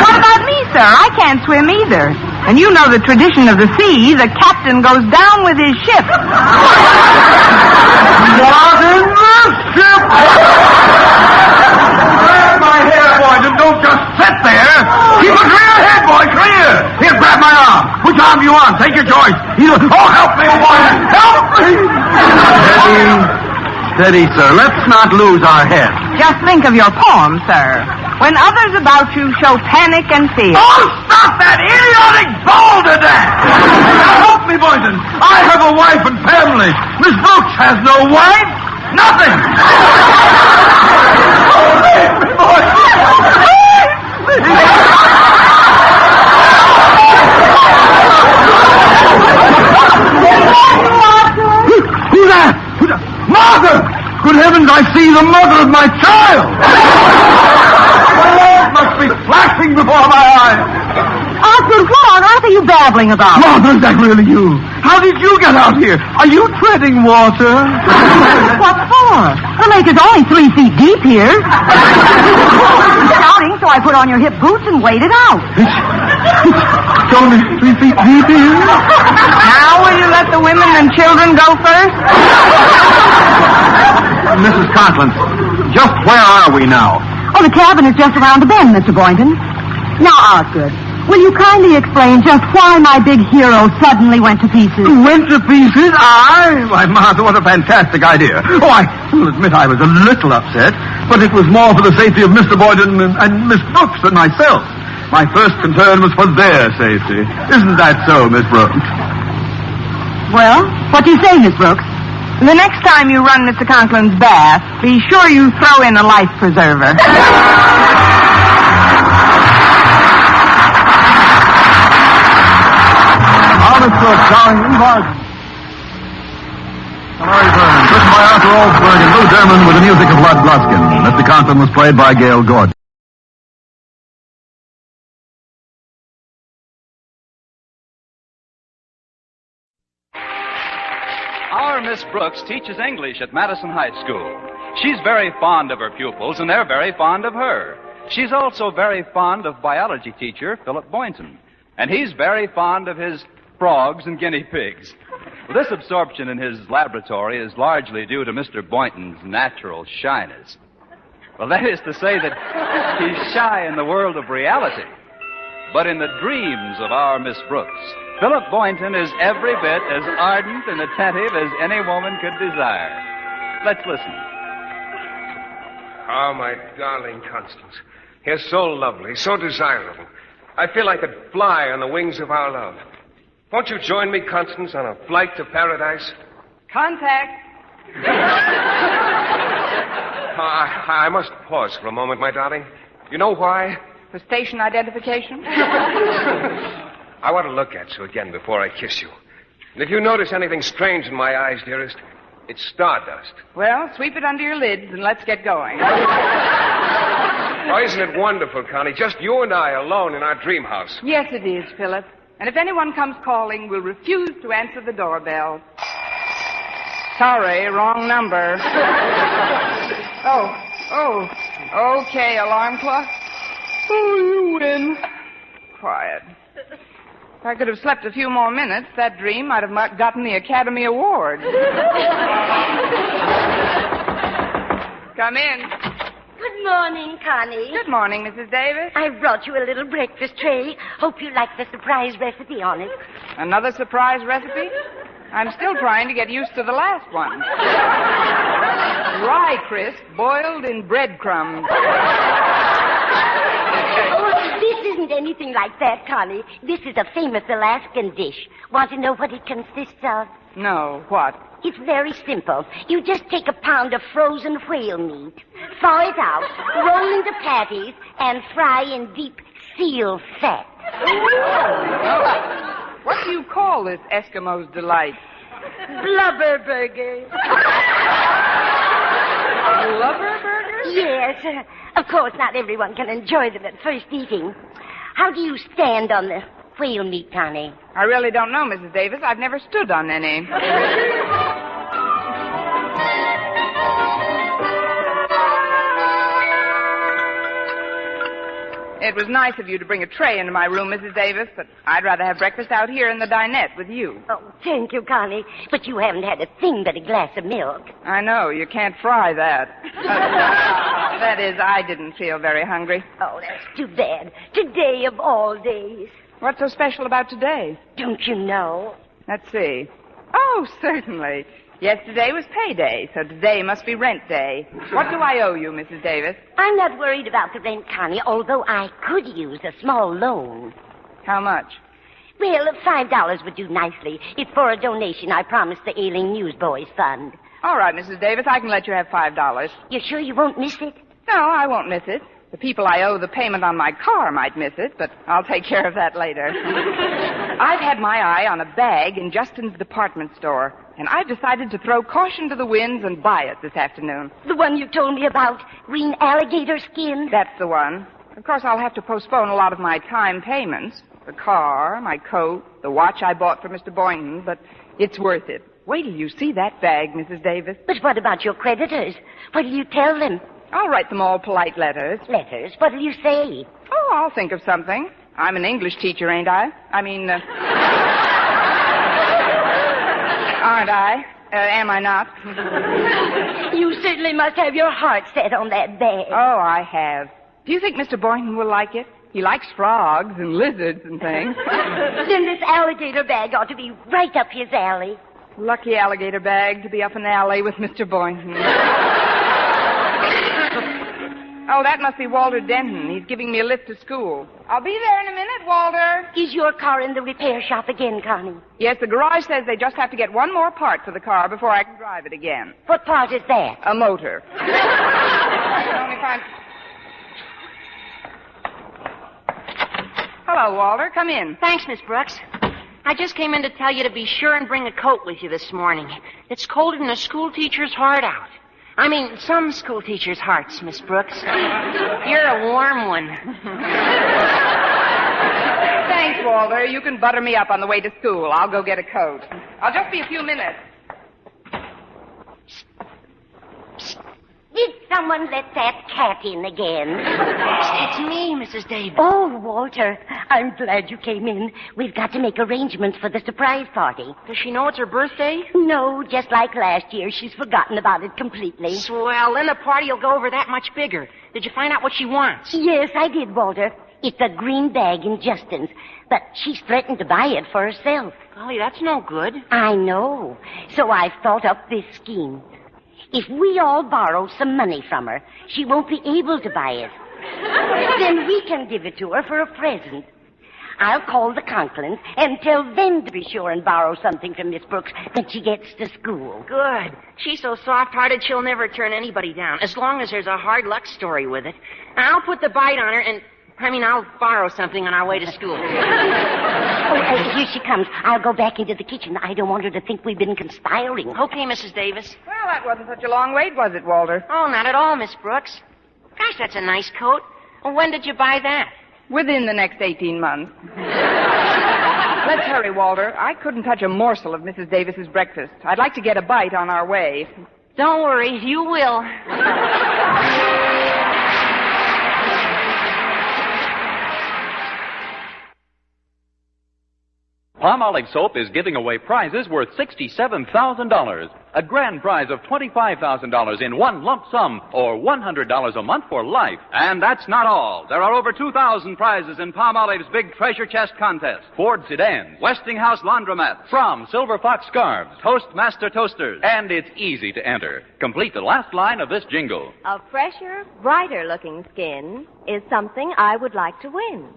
What about me, sir? I can't swim either. And you know the tradition of the sea. The captain goes down with his ship. Not in this ship. Grab my hair, boy. Don't just sit there. Keep a clear head, boy. Clear. Here, grab my arm. Which arm do you want? Take your choice. Help me, boy. Help me. Steady, sir. Let's not lose our head. Just think of your poem, sir. When others about you show panic and fear. Oh, stop that idiotic balderdash! Now help me, Boynton. I have a wife and family. Miss Brooks has no wife. Nothing. Who's that? Martha! Good heavens, I see the mother of my child! My life must be flashing before my eyes. Osgood, what on earth are you babbling about? Martha, is that really you? How did you get out here? Are you treading water? What for? The lake is only 3 feet deep here. Scouting, so I put on your hip boots and waded out. It's only 3 feet deep here? Now will you let the women and children go first? Mrs. Conklin, just where are we now? Oh, the cabin is just around the bend, Mr. Boynton. Now, Osgood, will you kindly explain just why my big hero suddenly went to pieces? Went to pieces? Why, Martha, what a fantastic idea. Oh, I will admit I was a little upset, but it was more for the safety of Mr. Boynton and Miss Brooks than myself. My first concern was for their safety. Isn't that so, Miss Brooks? Well, what do you say, Miss Brooks? The next time you run Mr. Conklin's bath, be sure you throw in a life preserver. Honest Brooks, starring Lee Martin. Murray Vernon, written by Arthur Oldsberg and Lou Derman with the music of Lud Gluskin. Mr. Conklin was played by Gail Gordon. Our Miss Brooks teaches English at Madison High School. She's very fond of her pupils, and they're very fond of her. She's also very fond of biology teacher Philip Boynton, and he's very fond of his frogs and guinea pigs. Well, this absorption in his laboratory is largely due to Mr. Boynton's natural shyness. Well, that is to say that he's shy in the world of reality, but in the dreams of our Miss Brooks, Philip Boynton is every bit as ardent and attentive as any woman could desire. Let's listen. Oh, my darling Constance. You're so lovely, so desirable. I feel I could fly on the wings of our love. Won't you join me, Constance, on a flight to paradise? Contact. I must pause for a moment, my darling. You know why? For station identification? I want to look at you again before I kiss you. And if you notice anything strange in my eyes, dearest, it's stardust. Well, sweep it under your lids and let's get going. Oh, isn't it wonderful, Connie? Just you and I alone in our dream house. Yes, it is, Philip. And if anyone comes calling, we'll refuse to answer the doorbell. Sorry, wrong number. Oh, okay, alarm clock. Oh, you win. Quiet. If I could have slept a few more minutes, that dream might have gotten the Academy Award. Come in. Good morning, Connie. Good morning, Mrs. Davis. I brought you a little breakfast tray. Hope you like the surprise recipe on it. Another surprise recipe? I'm still trying to get used to the last one. Rye crisp boiled in breadcrumbs. Oh, this isn't anything like that, Connie. This is a famous Alaskan dish. Want to know what it consists of? No, what? It's very simple. You just take a pound of frozen whale meat, thaw it out, roll into patties, and fry in deep seal fat. What do you call this Eskimo's delight? Blubber burger. Blubber burger? Yes. Of course, not everyone can enjoy them at first eating. How do you stand on the whale meat, Connie? I really don't know, Mrs. Davis. I've never stood on any. It was nice of you to bring a tray into my room, Mrs. Davis, but I'd rather have breakfast out here in the dinette with you. Oh, thank you, Connie. But you haven't had a thing but a glass of milk. I know. You can't fry that. That is, I didn't feel very hungry. Oh, that's too bad. Today of all days. What's so special about today? Don't you know? Let's see. Oh, certainly. Yesterday was payday, so today must be rent day. What do I owe you, Mrs. Davis? I'm not worried about the rent, Connie, although I could use a small loan. How much? Well, $5 would do nicely. It's for a donation I promised the Ailing Newsboys Fund. All right, Mrs. Davis, I can let you have $5. You sure you won't miss it? No, I won't miss it. The people I owe the payment on my car might miss it, but I'll take care of that later. I've had my eye on a bag in Justin's department store, and I've decided to throw caution to the winds and buy it this afternoon. The one you told me about, green alligator skin? That's the one. Of course, I'll have to postpone a lot of my time payments. The car, my coat, the watch I bought for Mr. Boynton, but it's worth it. Wait till you see that bag, Mrs. Davis. But what about your creditors? What'll you tell them? I'll write them all polite letters. Letters? What'll you say? Oh, I'll think of something. I'm an English teacher, ain't I? Aren't I? Am I not? You certainly must have your heart set on that bag. Oh, I have. Do you think Mr. Boynton will like it? He likes frogs and lizards and things. Then this alligator bag ought to be right up his alley. Lucky alligator bag to be up an alley with Mr. Boynton. Oh, that must be Walter Denton. He's giving me a lift to school. I'll be there in a minute, Walter. Is your car in the repair shop again, Connie? Yes, the garage says they just have to get one more part for the car before I can drive it again. What part is that? A motor. Hello, Walter. Come in. Thanks, Miss Brooks. I just came in to tell you to be sure and bring a coat with you this morning. It's colder than a school teacher's heart out. I mean, some school teachers' hearts, Miss Brooks. You're a warm one. Thanks, Walter. You can butter me up on the way to school. I'll go get a coat. I'll just be a few minutes. Did someone let that cat in again? It's me, Mrs. Davis. Oh, Walter, I'm glad you came in. We've got to make arrangements for the surprise party. Does she know it's her birthday? No, just like last year, she's forgotten about it completely. Swell, then the party will go over that much bigger. Did you find out what she wants? Yes, I did, Walter. It's a green bag in Justin's, but she's threatened to buy it for herself. Golly, that's no good. I know. So I've thought up this scheme. If we all borrow some money from her, she won't be able to buy it. Then we can give it to her for a present. I'll call the Conklins and tell them to be sure and borrow something from Miss Brooks when she gets to school. Good. She's so soft-hearted she'll never turn anybody down, as long as there's a hard luck story with it. I'll put the bite on her and... I'll borrow something on our way to school. Here she comes. I'll go back into the kitchen. I don't want her to think we've been conspiring. Okay, Mrs. Davis. Well, that wasn't such a long wait, was it, Walter? Oh, not at all, Miss Brooks. Gosh, that's a nice coat. Well, when did you buy that? Within the next 18 months. Let's hurry, Walter. I couldn't touch a morsel of Mrs. Davis's breakfast. I'd like to get a bite on our way. Don't worry, you will. Palmolive Soap is giving away prizes worth $67,000. A grand prize of $25,000 in one lump sum, or $100 a month for life. And that's not all. There are over 2,000 prizes in Palmolive's big treasure chest contest. Ford sedans, Westinghouse laundromats, Fromm Silver Fox scarves, Toastmaster toasters. and it's easy to enter. Complete the last line of this jingle. A fresher, brighter-looking skin is something I would like to win.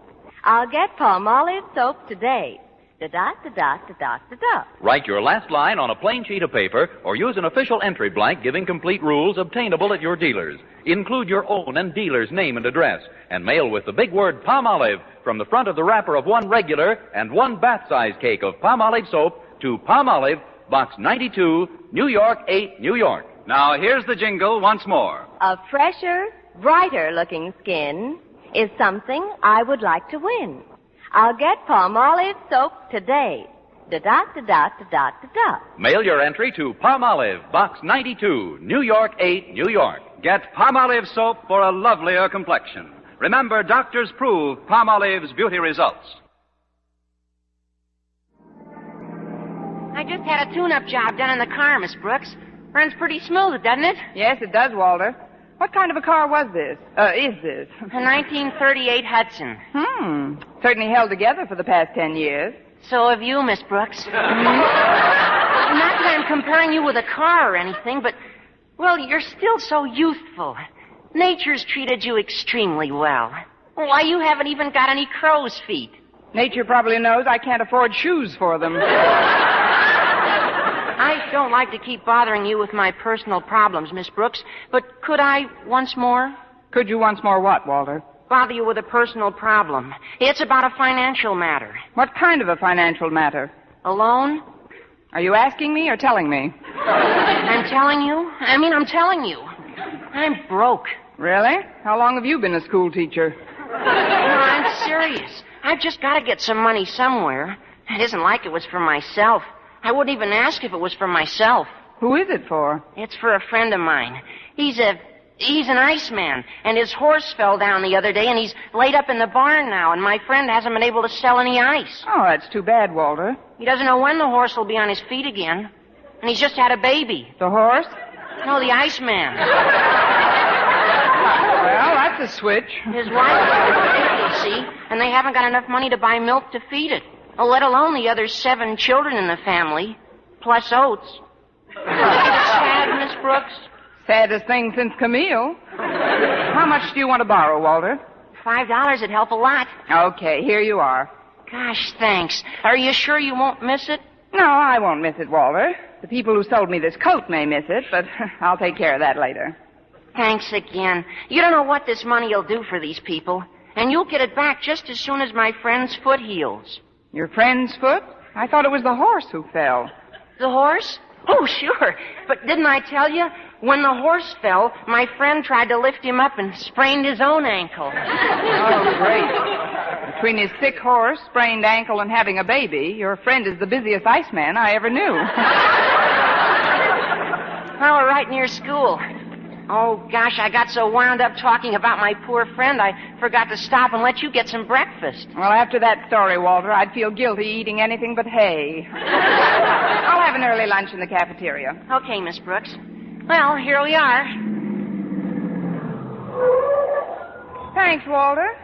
I'll get Palmolive soap today. Da-da-da-da-da-da-da. Write your last line on a plain sheet of paper or use an official entry blank giving complete rules obtainable at your dealers. Include your own and dealer's name and address and mail with the big word Palmolive from the front of the wrapper of one regular and one bath-size cake of Palmolive soap to Palmolive, Box 92, New York 8, New York. Now, here's the jingle once more. A fresher, brighter-looking skin is something I would like to win. I'll get Palmolive soap today. Da-da-da-da-da-da-da. Mail your entry to Palmolive, Box 92, New York 8, New York. Get Palmolive soap for a lovelier complexion. Remember, doctors prove Palmolive's beauty results. I just had a tune-up job done in the car, Miss Brooks. Runs pretty smooth, doesn't it? Yes, it does, Walter. What kind of a car was this? Is this? A 1938 Hudson. Certainly held together for the past 10 years. So have you, Miss Brooks. Not that I'm comparing you with a car or anything, but, well, you're still so youthful. Nature's treated you extremely well. Why, you haven't even got any crow's feet. Nature probably knows I can't afford shoes for them. I don't like to keep bothering you with my personal problems, Miss Brooks, but could I once more? Could you once more what, Walter? Bother you with a personal problem. It's about a financial matter. What kind of a financial matter? A loan? Are you asking me or telling me? I'm telling you? I'm telling you. I'm broke. Really? How long have you been a school teacher? No, I'm serious. I've just got to get some money somewhere. It isn't like it was for myself. I wouldn't even ask if it was for myself. Who is it for? It's for a friend of mine. He's an iceman, and his horse fell down the other day, and he's laid up in the barn now, and my friend hasn't been able to sell any ice. Oh, that's too bad, Walter. He doesn't know when the horse will be on his feet again, and he's just had a baby. The horse? No, the Iceman. Well, that's a switch. His wife is sick, you see, and they haven't got enough money to buy milk to feed it. Let alone the other 7 children in the family, plus oats. Sad, Miss Brooks? Saddest thing since Camille. How much do you want to borrow, Walter? $5 would help a lot. Okay, here you are. Gosh, thanks. Are you sure you won't miss it? No, I won't miss it, Walter. The people who sold me this coat may miss it, but I'll take care of that later. Thanks again. You don't know what this money will do for these people. And you'll get it back just as soon as my friend's foot heals. Your friend's foot? I thought it was the horse who fell. The horse? Oh, sure. But didn't I tell you? When the horse fell, my friend tried to lift him up and sprained his own ankle. Oh, great. Between his sick horse, sprained ankle, and having a baby, your friend is the busiest iceman I ever knew. Well, we're right near school. Oh, gosh, I got so wound up talking about my poor friend, I forgot to stop and let you get some breakfast. Well, after that story, Walter, I'd feel guilty eating anything but hay. I'll have an early lunch in the cafeteria. Okay, Miss Brooks. Well, here we are. Thanks, Walter.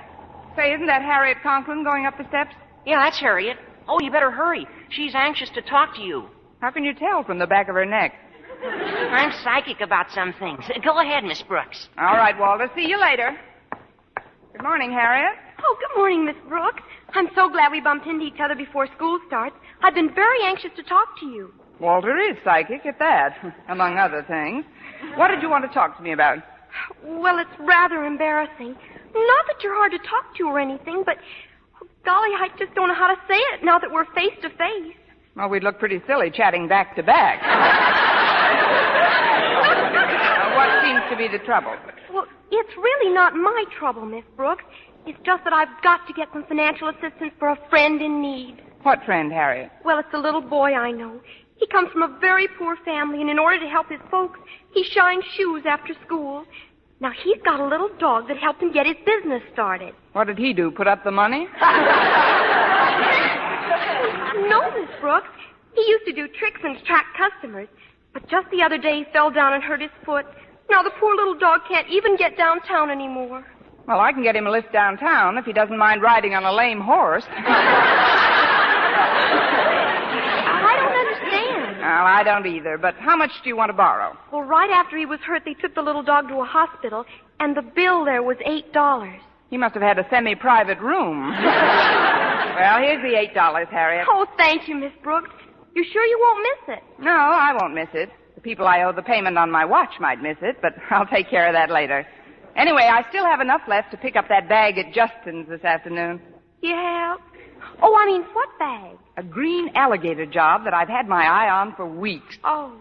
Say, isn't that Harriet Conklin going up the steps? Yeah, that's Harriet. Oh, you better hurry. She's anxious to talk to you. How can you tell from the back of her neck? I'm psychic about some things. Go ahead, Miss Brooks. All right, Walter. See you later. Good morning, Harriet. Oh, good morning, Miss Brooks. I'm so glad we bumped into each other before school starts. I've been very anxious to talk to you. Walter is psychic at that, among other things. What did you want to talk to me about? Well, it's rather embarrassing. Not that you're hard to talk to or anything, but, golly, I just don't know how to say it now that we're face to face. Well, we'd look pretty silly chatting back to back. What seems to be the trouble? Well, it's really not my trouble, Miss Brooks. It's just that I've got to get some financial assistance for a friend in need. What friend, Harriet? Well, it's a little boy I know. He comes from a very poor family, and in order to help his folks, he shines shoes after school. Now, he's got a little dog that helped him get his business started. What did he do, put up the money? No, Miss Brooks. He used to do tricks and attract customers. But just the other day, he fell down and hurt his foot. Now, the poor little dog can't even get downtown anymore. Well, I can get him a lift downtown if he doesn't mind riding on a lame horse. I don't understand. Well, I don't either, but how much do you want to borrow? Well, right after he was hurt, they took the little dog to a hospital, and the bill there was $8. He must have had a semi-private room. Well, here's the $8, Harriet. Oh, thank you, Miss Brooks. You sure you won't miss it? No, I won't miss it. The people I owe the payment on my watch might miss it, but I'll take care of that later. Anyway, I still have enough left to pick up that bag at Justin's this afternoon. You have? Oh, I mean, what bag? A green alligator job that I've had my eye on for weeks. Oh.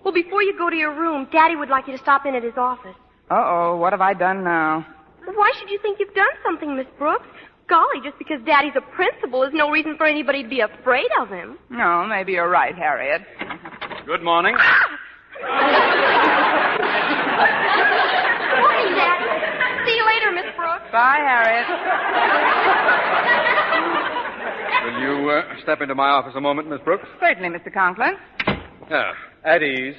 Well, before you go to your room, Daddy would like you to stop in at his office. Uh-oh, what have I done now? Why should you think you've done something, Miss Brooks? Golly, just because Daddy's a principal is no reason for anybody to be afraid of him. No, maybe you're right, Harriet. Good morning. Morning, Daddy. See you later, Miss Brooks. Bye, Harriet. Will you step into my office a moment, Miss Brooks? Certainly, Mr. Conklin. At ease.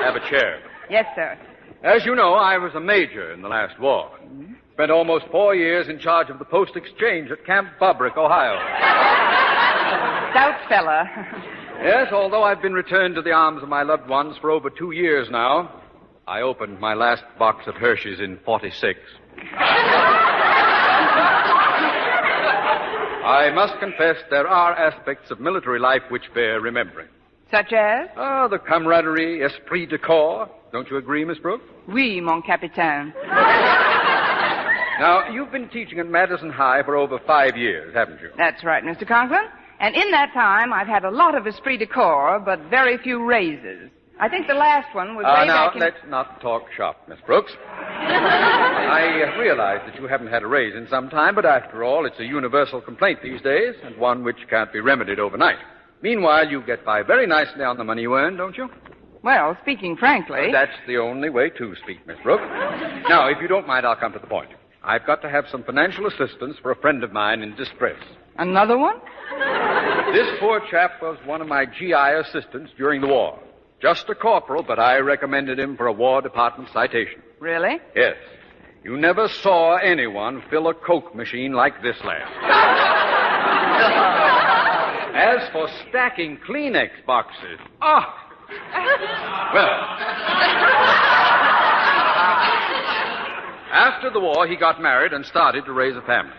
Have a chair. Yes, sir. As you know, I was a major in the last war. Spent almost 4 years in charge of the post exchange at Camp Bobrick, Ohio. Stout fella. Yes, although I've been returned to the arms of my loved ones for over 2 years now, I opened my last box of Hershey's in 46. I must confess there are aspects of military life which bear remembering. Such as? Oh, the camaraderie, esprit de corps. Don't you agree, Miss Brooks? Oui, mon capitaine. Now, you've been teaching at Madison High for over 5 years, haven't you? That's right, Mr. Conklin. And in that time, I've had a lot of esprit de corps, but very few raises. I think the last one was way now, back in... let's not talk shop, Miss Brooks. I realize that you haven't had a raise in some time, but after all, it's a universal complaint these days, and one which can't be remedied overnight. Meanwhile, you get by very nicely on the money you earn, don't you? Well, speaking frankly... That's the only way to speak, Miss Brooks. Now, if you don't mind, I'll come to the point. I've got to have some financial assistance for a friend of mine in distress. Another one? This poor chap was one of my GI assistants during the war. Just a corporal, but I recommended him for a War Department citation. Really? Yes. You never saw anyone fill a Coke machine like this lad. As for stacking Kleenex boxes, well, after the war, he got married and started to raise a family.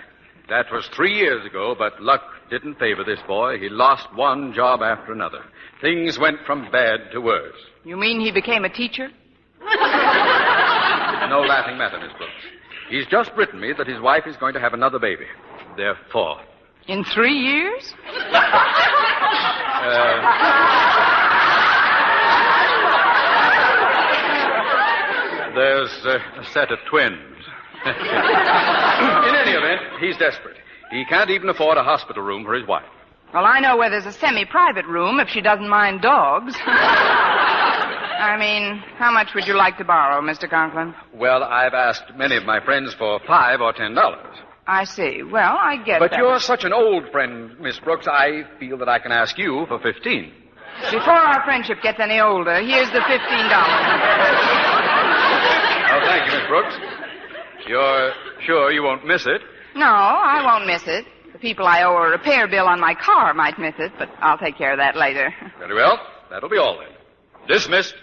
That was 3 years ago, but luck didn't favor this boy. He lost one job after another. Things went from bad to worse. You mean he became a teacher? No laughing matter, Miss Brooks. He's just written me that his wife is going to have another baby. They're 4. In 3 years? There's a set of twins. In any event, he's desperate. He can't even afford a hospital room for his wife. Well, I know where there's a semi-private room if she doesn't mind dogs. I mean, how much would you like to borrow, Mr. Conklin? Well, I've asked many of my friends for $5 or $10. I see. Well, I get But that. you're such an old friend, Miss Brooks, I feel that I can ask you for $15. Before our friendship gets any older, here's the $15. Oh, thank you, Miss Brooks. You're sure you won't miss it? No, I won't miss it. The people I owe a repair bill on my car might miss it, but I'll take care of that later. Very well. That'll be all then. Dismissed.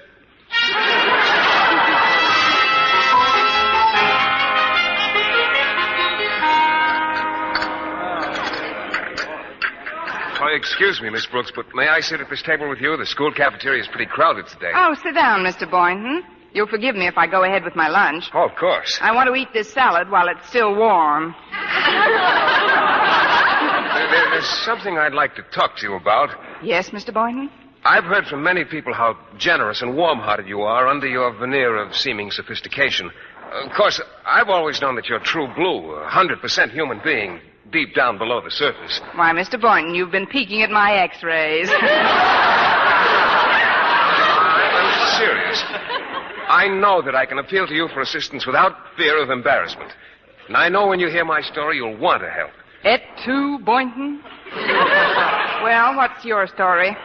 Oh, excuse me, Miss Brooks, but may I sit at this table with you? The school cafeteria is pretty crowded today. Oh, sit down, Mr. Boynton. You'll forgive me if I go ahead with my lunch. Oh, of course. I want to eat this salad while it's still warm. There's something I'd like to talk to you about. Yes, Mr. Boynton? I've heard from many people how generous and warm-hearted you are under your veneer of seeming sophistication. Of course, I've always known that you're true blue, a 100% human being, deep down below the surface. Why, Mr. Boynton, you've been peeking at my x-rays. I'm serious. I know that I can appeal to you for assistance without fear of embarrassment. And I know when you hear my story, you'll want to help. Et tu, Boynton? Well, what's your story?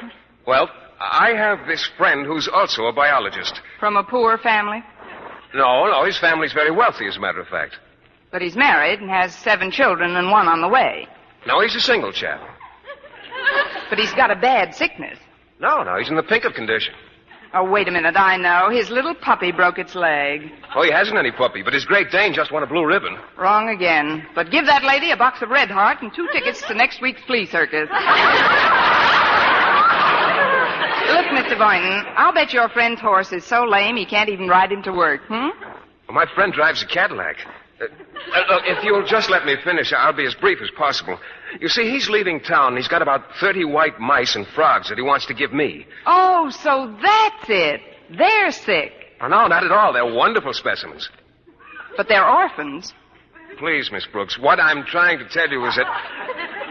Well, I have this friend who's also a biologist. From a poor family? No, his family's very wealthy, as a matter of fact. But he's married and has 7 children and 1 on the way. No, he's a single chap. But he's got a bad sickness. No, he's in the pink of condition. Oh, wait a minute, I know. His little puppy broke its leg. Oh, he hasn't any puppy, but his Great Dane just won a blue ribbon. Wrong again. But give that lady a box of Red Heart and 2 tickets to next week's flea circus. Look, Mr. Boynton, I'll bet your friend's horse is so lame he can't even ride him to work, Well, my friend drives a Cadillac. Look, if you'll just let me finish, I'll be as brief as possible. You see, he's leaving town. He's got about 30 white mice and frogs that he wants to give me. Oh, so that's it. They're sick. Oh, no, not at all. They're wonderful specimens. But they're orphans. Please, Miss Brooks, what I'm trying to tell you is that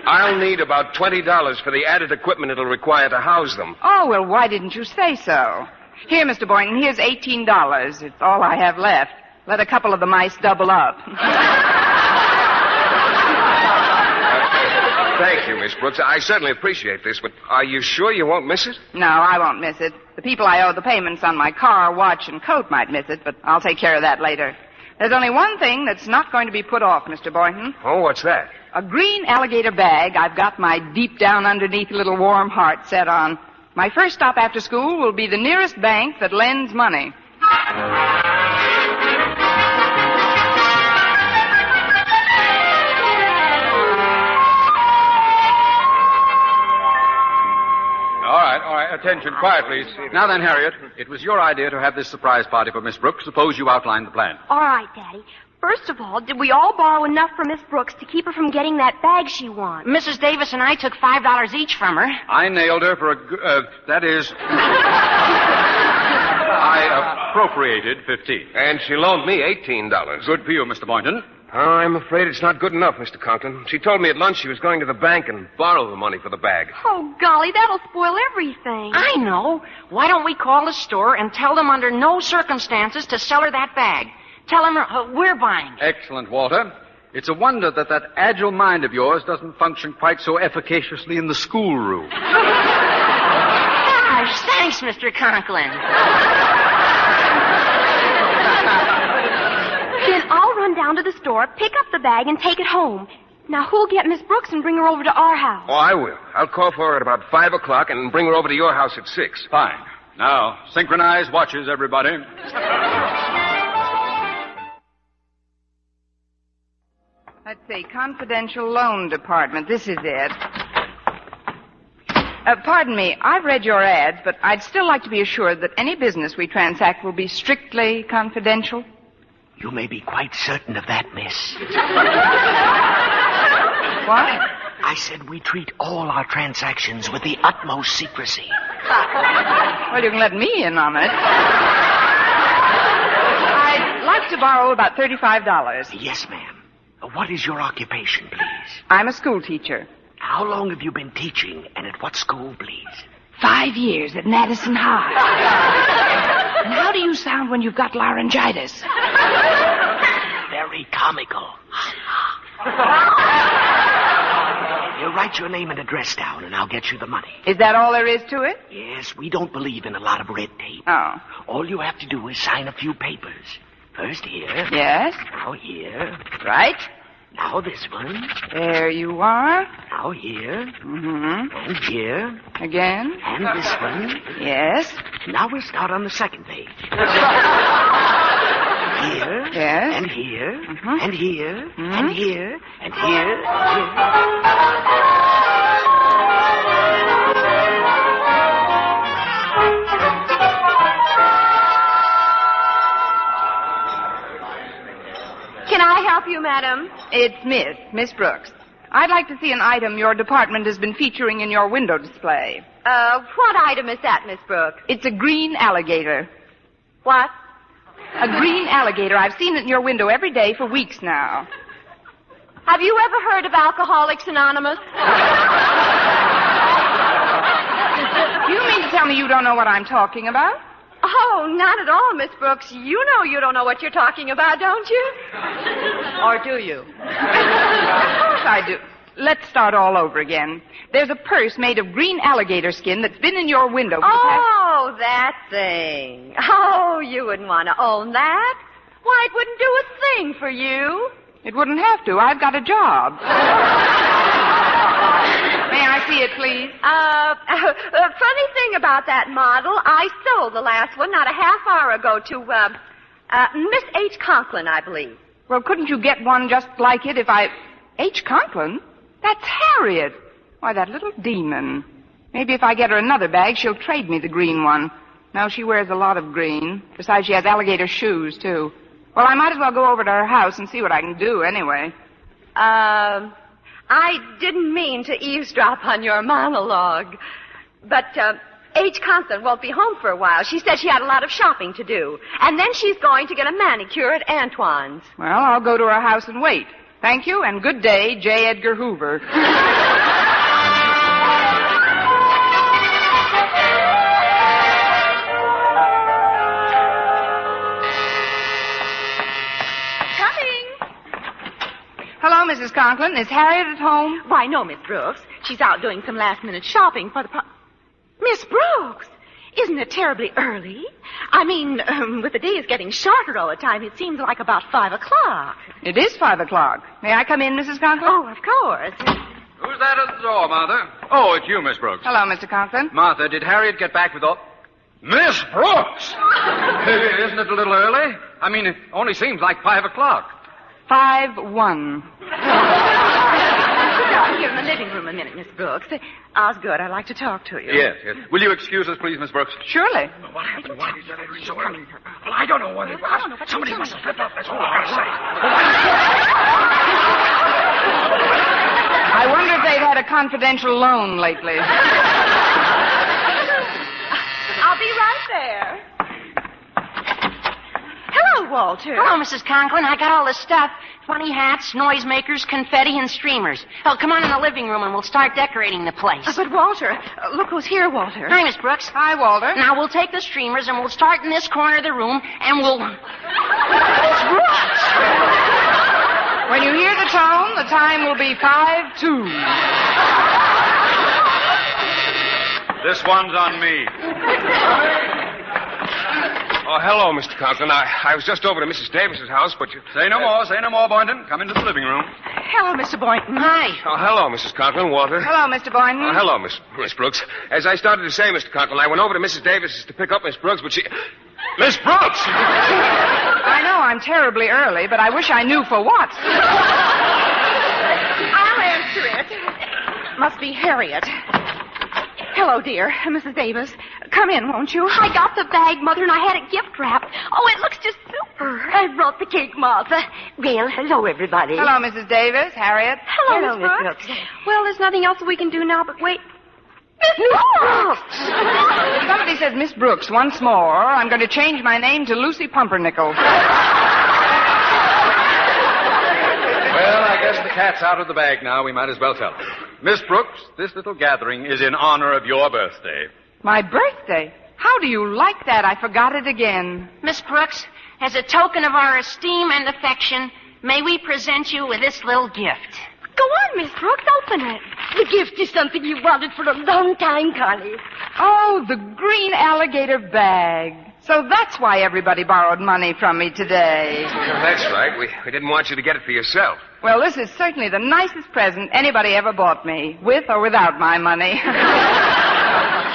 I'll need about $20 for the added equipment it'll require to house them. Oh, well, why didn't you say so? Here, Mr. Boynton, here's $18. It's all I have left. Let a couple of the mice double up. Thank you, Miss Brooks. I certainly appreciate this, but are you sure you won't miss it? No, I won't miss it. The people I owe the payments on my car, watch, and coat might miss it, but I'll take care of that later. There's only one thing that's not going to be put off, Mr. Boynton. Oh, what's that? A green alligator bag I've got my deep down underneath little warm heart set on. My first stop after school will be the nearest bank that lends money. All right. Attention. Quiet, please. Now then, Harriet, it was your idea to have this surprise party for Miss Brooks. Suppose you outline the plan. All right, Daddy. First of all, did we all borrow enough from Miss Brooks to keep her from getting that bag she wants? Mrs. Davis and I took $5 each from her. I nailed her for I appropriated 15. And she loaned me $18. Good for you, Mr. Boynton. I'm afraid it's not good enough, Mr. Conklin. She told me at lunch she was going to the bank and borrow the money for the bag. Oh, golly, that'll spoil everything. I know. Why don't we call the store and tell them under no circumstances to sell her that bag? Tell them we're buying it. Excellent, Walter. It's a wonder that agile mind of yours doesn't function quite so efficaciously in the schoolroom. Gosh, thanks, Mr. Conklin. Then I'll run down to the store, pick up the bag, and take it home. Now, who'll get Miss Brooks and bring her over to our house? Oh, I will. I'll call for her at about 5 o'clock and bring her over to your house at 6. Fine. Now, synchronize watches, everybody. Let's see, confidential loan department. This is it. Pardon me, I've read your ads, but I'd still like to be assured that any business we transact will be strictly confidential. You may be quite certain of that, miss. What? I said we treat all our transactions with the utmost secrecy. Well, you can let me in on it. I'd like to borrow about $35. Yes, ma'am. What is your occupation, please? I'm a school teacher. How long have you been teaching, and at what school, please? 5 years at Madison High. And how do you sound when you've got laryngitis? Very comical. You write your name and address down, and I'll get you the money. Is that all there is to it? Yes, we don't believe in a lot of red tape. Oh. All you have to do is sign a few papers. First here. Yes? Now here. Right. Now this one. There you are. Now here. Mm-hmm. And here. Again. And this one. Yes. Now we'll start on the second page. Here. Yes. And here. Mm-hmm. And here. Mm-hmm. And here. And here. you, madam? It's Miss Brooks. I'd like to see an item your department has been featuring in your window display. What item is that, Miss Brooks? It's a green alligator. What? A green alligator. I've seen it in your window every day for weeks now. Have you ever heard of Alcoholics Anonymous? You mean to tell me you don't know what I'm talking about? Oh, not at all, Miss Brooks. You know you don't know what you're talking about, don't you? Or do you? Of course I do. Let's start all over again. There's a purse made of green alligator skin that's been in your window for the past... Oh, that thing. Oh, you wouldn't want to own that. Why, it wouldn't do a thing for you. It wouldn't have to. I've got a job. May I see it, please? Funny thing about that model, I sold the last one not a half hour ago to, Miss H. Conklin, I believe. Well, couldn't you get one just like it if I... H. Conklin? That's Harriet. Why, that little demon. Maybe if I get her another bag, she'll trade me the green one. No, she wears a lot of green. Besides, she has alligator shoes, too. Well, I might as well go over to her house and see what I can do, anyway. I didn't mean to eavesdrop on your monologue. But, H. Conklin won't be home for a while. She said she had a lot of shopping to do. And then she's going to get a manicure at Antoine's. Well, I'll go to her house and wait. Thank you, and good day, J. Edgar Hoover. Hello, Mrs. Conklin. Is Harriet at home? Why, no, Miss Brooks. She's out doing some last-minute shopping for the... Miss Brooks! Isn't it terribly early? I mean, with the days getting shorter all the time, it seems like about 5 o'clock. It is 5 o'clock. May I come in, Mrs. Conklin? Oh, of course. Who's that at the door, Martha? Oh, it's you, Miss Brooks. Hello, Mr. Conklin. Martha, did Harriet get back with all... Miss Brooks! Isn't it a little early? I mean, it only seems like 5 o'clock. 5-1. Down here in the living room a minute, Miss Brooks. Osgood, I'd like to talk to you. Yes. Will you excuse us, please, Miss Brooks? Surely. What happened? Why did that so early? Well, I don't know what it was. Somebody must have flipped up. That's all I gotta say. I wonder if they've had a confidential loan lately. I'll be right there. Hello, Walter. Hello, Mrs. Conklin. I got all the stuff. Funny hats, noisemakers, confetti, and streamers. Oh, come on in the living room and we'll start decorating the place. But, Walter, look who's here, Walter. Hi, Miss Brooks. Hi, Walter. Now, we'll take the streamers and we'll start in this corner of the room and we'll... Miss Brooks! When you hear the tone, the time will be 5-2. This one's on me. Oh, hello, Mr. Conklin. I was just over to Mrs. Davis's house, but you... Say no more, Boynton. Come into the living room. Hello, Mr. Boynton. Hi. Oh, hello, Mrs. Conklin. Walter. Hello, Mr. Boynton. Oh, hello, Miss Brooks. As I started to say, Mr. Conklin, I went over to Mrs. Davis's to pick up Miss Brooks, but she... Miss Brooks! I know I'm terribly early, but I wish I knew for what. I'll answer it. Must be Harriet. Hello, dear. Mrs. Davis. Come in, won't you? I got the bag, Mother, and I had it gift wrapped. Oh, it looks just super. I brought the cake, Martha. Well, hello, everybody. Hello, Mrs. Davis. Harriet. Hello, Miss Brooks. Well, there's nothing else we can do now but wait. Miss Brooks! If somebody says Miss Brooks once more, I'm going to change my name to Lucy Pumpernickel. Well, I guess the cat's out of the bag now. We might as well tell her. Miss Brooks, this little gathering is in honor of your birthday. My birthday? How do you like that? I forgot it again. Miss Brooks, as a token of our esteem and affection, may we present you with this little gift. Go on, Miss Brooks. Open it. The gift is something you wanted for a long time, Connie. Oh, the green alligator bag. So that's why everybody borrowed money from me today. That's right. We didn't want you to get it for yourself. Well, this is certainly the nicest present anybody ever bought me, with or without my money.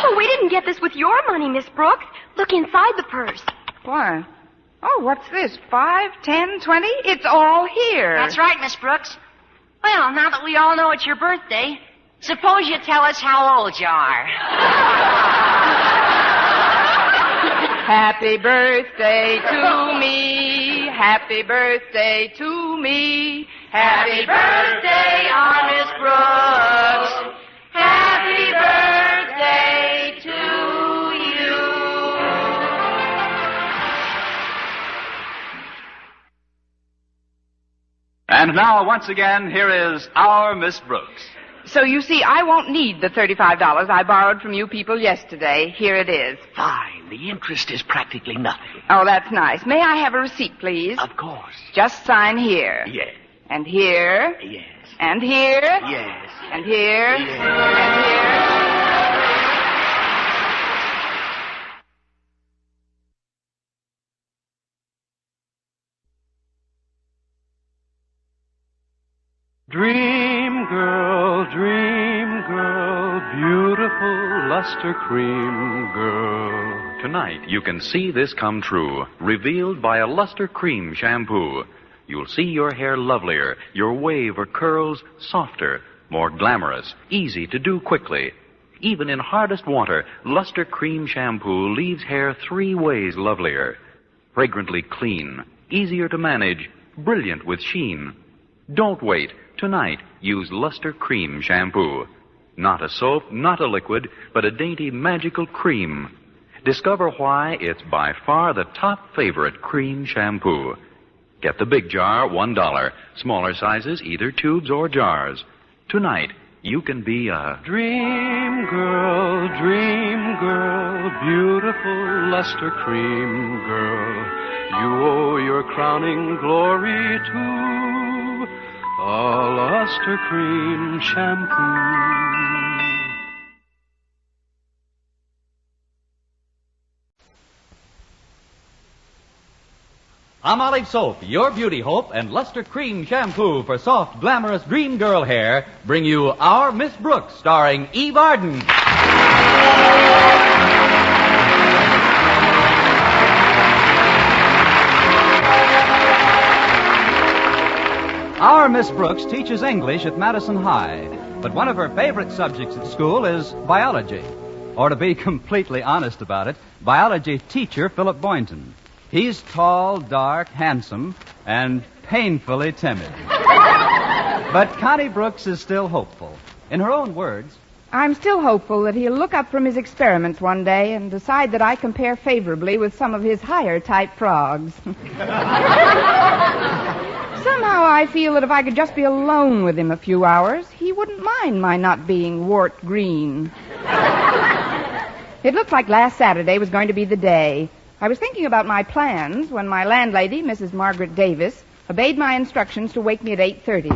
Oh, we didn't get this with your money, Miss Brooks. Look inside the purse. Why? Oh, what's this? 5, 10, 20? It's all here. That's right, Miss Brooks. Well, now that we all know it's your birthday, suppose you tell us how old you are. Happy birthday to me. happy birthday to me. Happy birthday, our Miss Brooks. Happy birthday to you. And now, once again, here is our Miss Brooks. So you see, I won't need the $35 I borrowed from you people yesterday. Here it is. Fine. The interest is practically nothing. Oh, that's nice. May I have a receipt, please? Of course. Just sign here. Yes. And here. Yes. And here. Yes. And here. Yes. And here. Dream girl, beautiful luster cream girl. Tonight, you can see this come true, revealed by a Luster Cream shampoo. You'll see your hair lovelier, your wave or curls softer, more glamorous, easy to do quickly. Even in hardest water, Luster Cream shampoo leaves hair 3 ways lovelier. Fragrantly clean, easier to manage, brilliant with sheen. Don't wait. Tonight, use Luster Cream shampoo. Not a soap, not a liquid, but a dainty magical cream. Discover why it's by far the top favorite cream shampoo. Get the big jar, $1. Smaller sizes, either tubes or jars. Tonight, you can be a Dream girl, beautiful luster cream girl. You owe your crowning glory to a Luster Cream shampoo. Palmolive Soap, your beauty hope, and Luster Cream shampoo for soft, glamorous dream girl hair bring you Our Miss Brooks, starring Eve Arden. Our Miss Brooks teaches English at Madison High, but one of her favorite subjects at school is biology. Or to be completely honest about it, biology teacher Philip Boynton. He's tall, dark, handsome, and painfully timid. But Connie Brooks is still hopeful. In her own words, I'm still hopeful that he'll look up from his experiments one day and decide that I compare favorably with some of his higher type frogs. Somehow I feel that if I could just be alone with him a few hours, he wouldn't mind my not being wart green. It looked like last Saturday was going to be the day. I was thinking about my plans when my landlady, Mrs. Margaret Davis, obeyed my instructions to wake me at 8:30.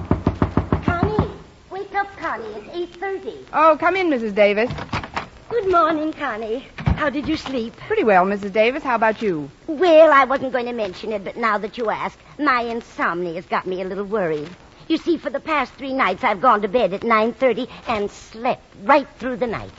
Connie, wake up, Connie. It's 8:30. Oh, come in, Mrs. Davis. Good morning, Connie. How did you sleep? Pretty well, Mrs. Davis. How about you? Well, I wasn't going to mention it, but now that you ask, my insomnia's got me a little worried. You see, for the past 3 nights, I've gone to bed at 9:30 and slept right through the night.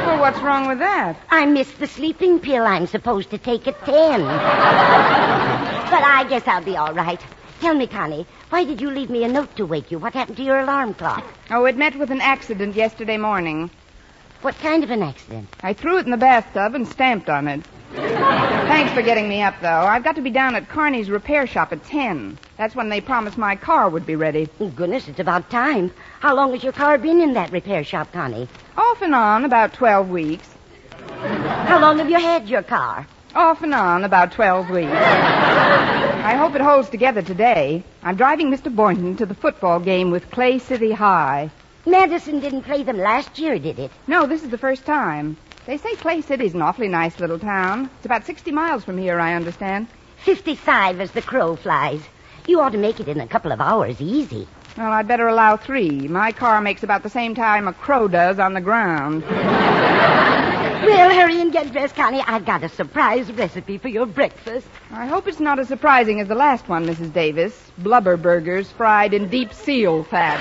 Well, what's wrong with that? I missed the sleeping pill I'm supposed to take at 10. But I guess I'll be all right. Tell me, Connie, why did you leave me a note to wake you? What happened to your alarm clock? Oh, it met with an accident yesterday morning. What kind of an accident? I threw it in the bathtub and stamped on it. Thanks for getting me up, though. I've got to be down at Carney's repair shop at 10. That's when they promised my car would be ready. Oh, goodness, it's about time. How long has your car been in that repair shop, Connie? Off and on, about 12 weeks. How long have you had your car? Off and on, about 12 weeks. I hope it holds together today. I'm driving Mr. Boynton to the football game with Clay City High. Madison didn't play them last year, did it? No, this is the first time. They say Clay City's an awfully nice little town. It's about 60 miles from here, I understand. 55 as the crow flies. You ought to make it in a couple of hours, easy. Well, I'd better allow 3. My car makes about the same time a crow does on the ground. Well, hurry and get dressed, Connie. I've got a surprise recipe for your breakfast. I hope it's not as surprising as the last one, Mrs. Davis. Blubber burgers fried in deep seal fat.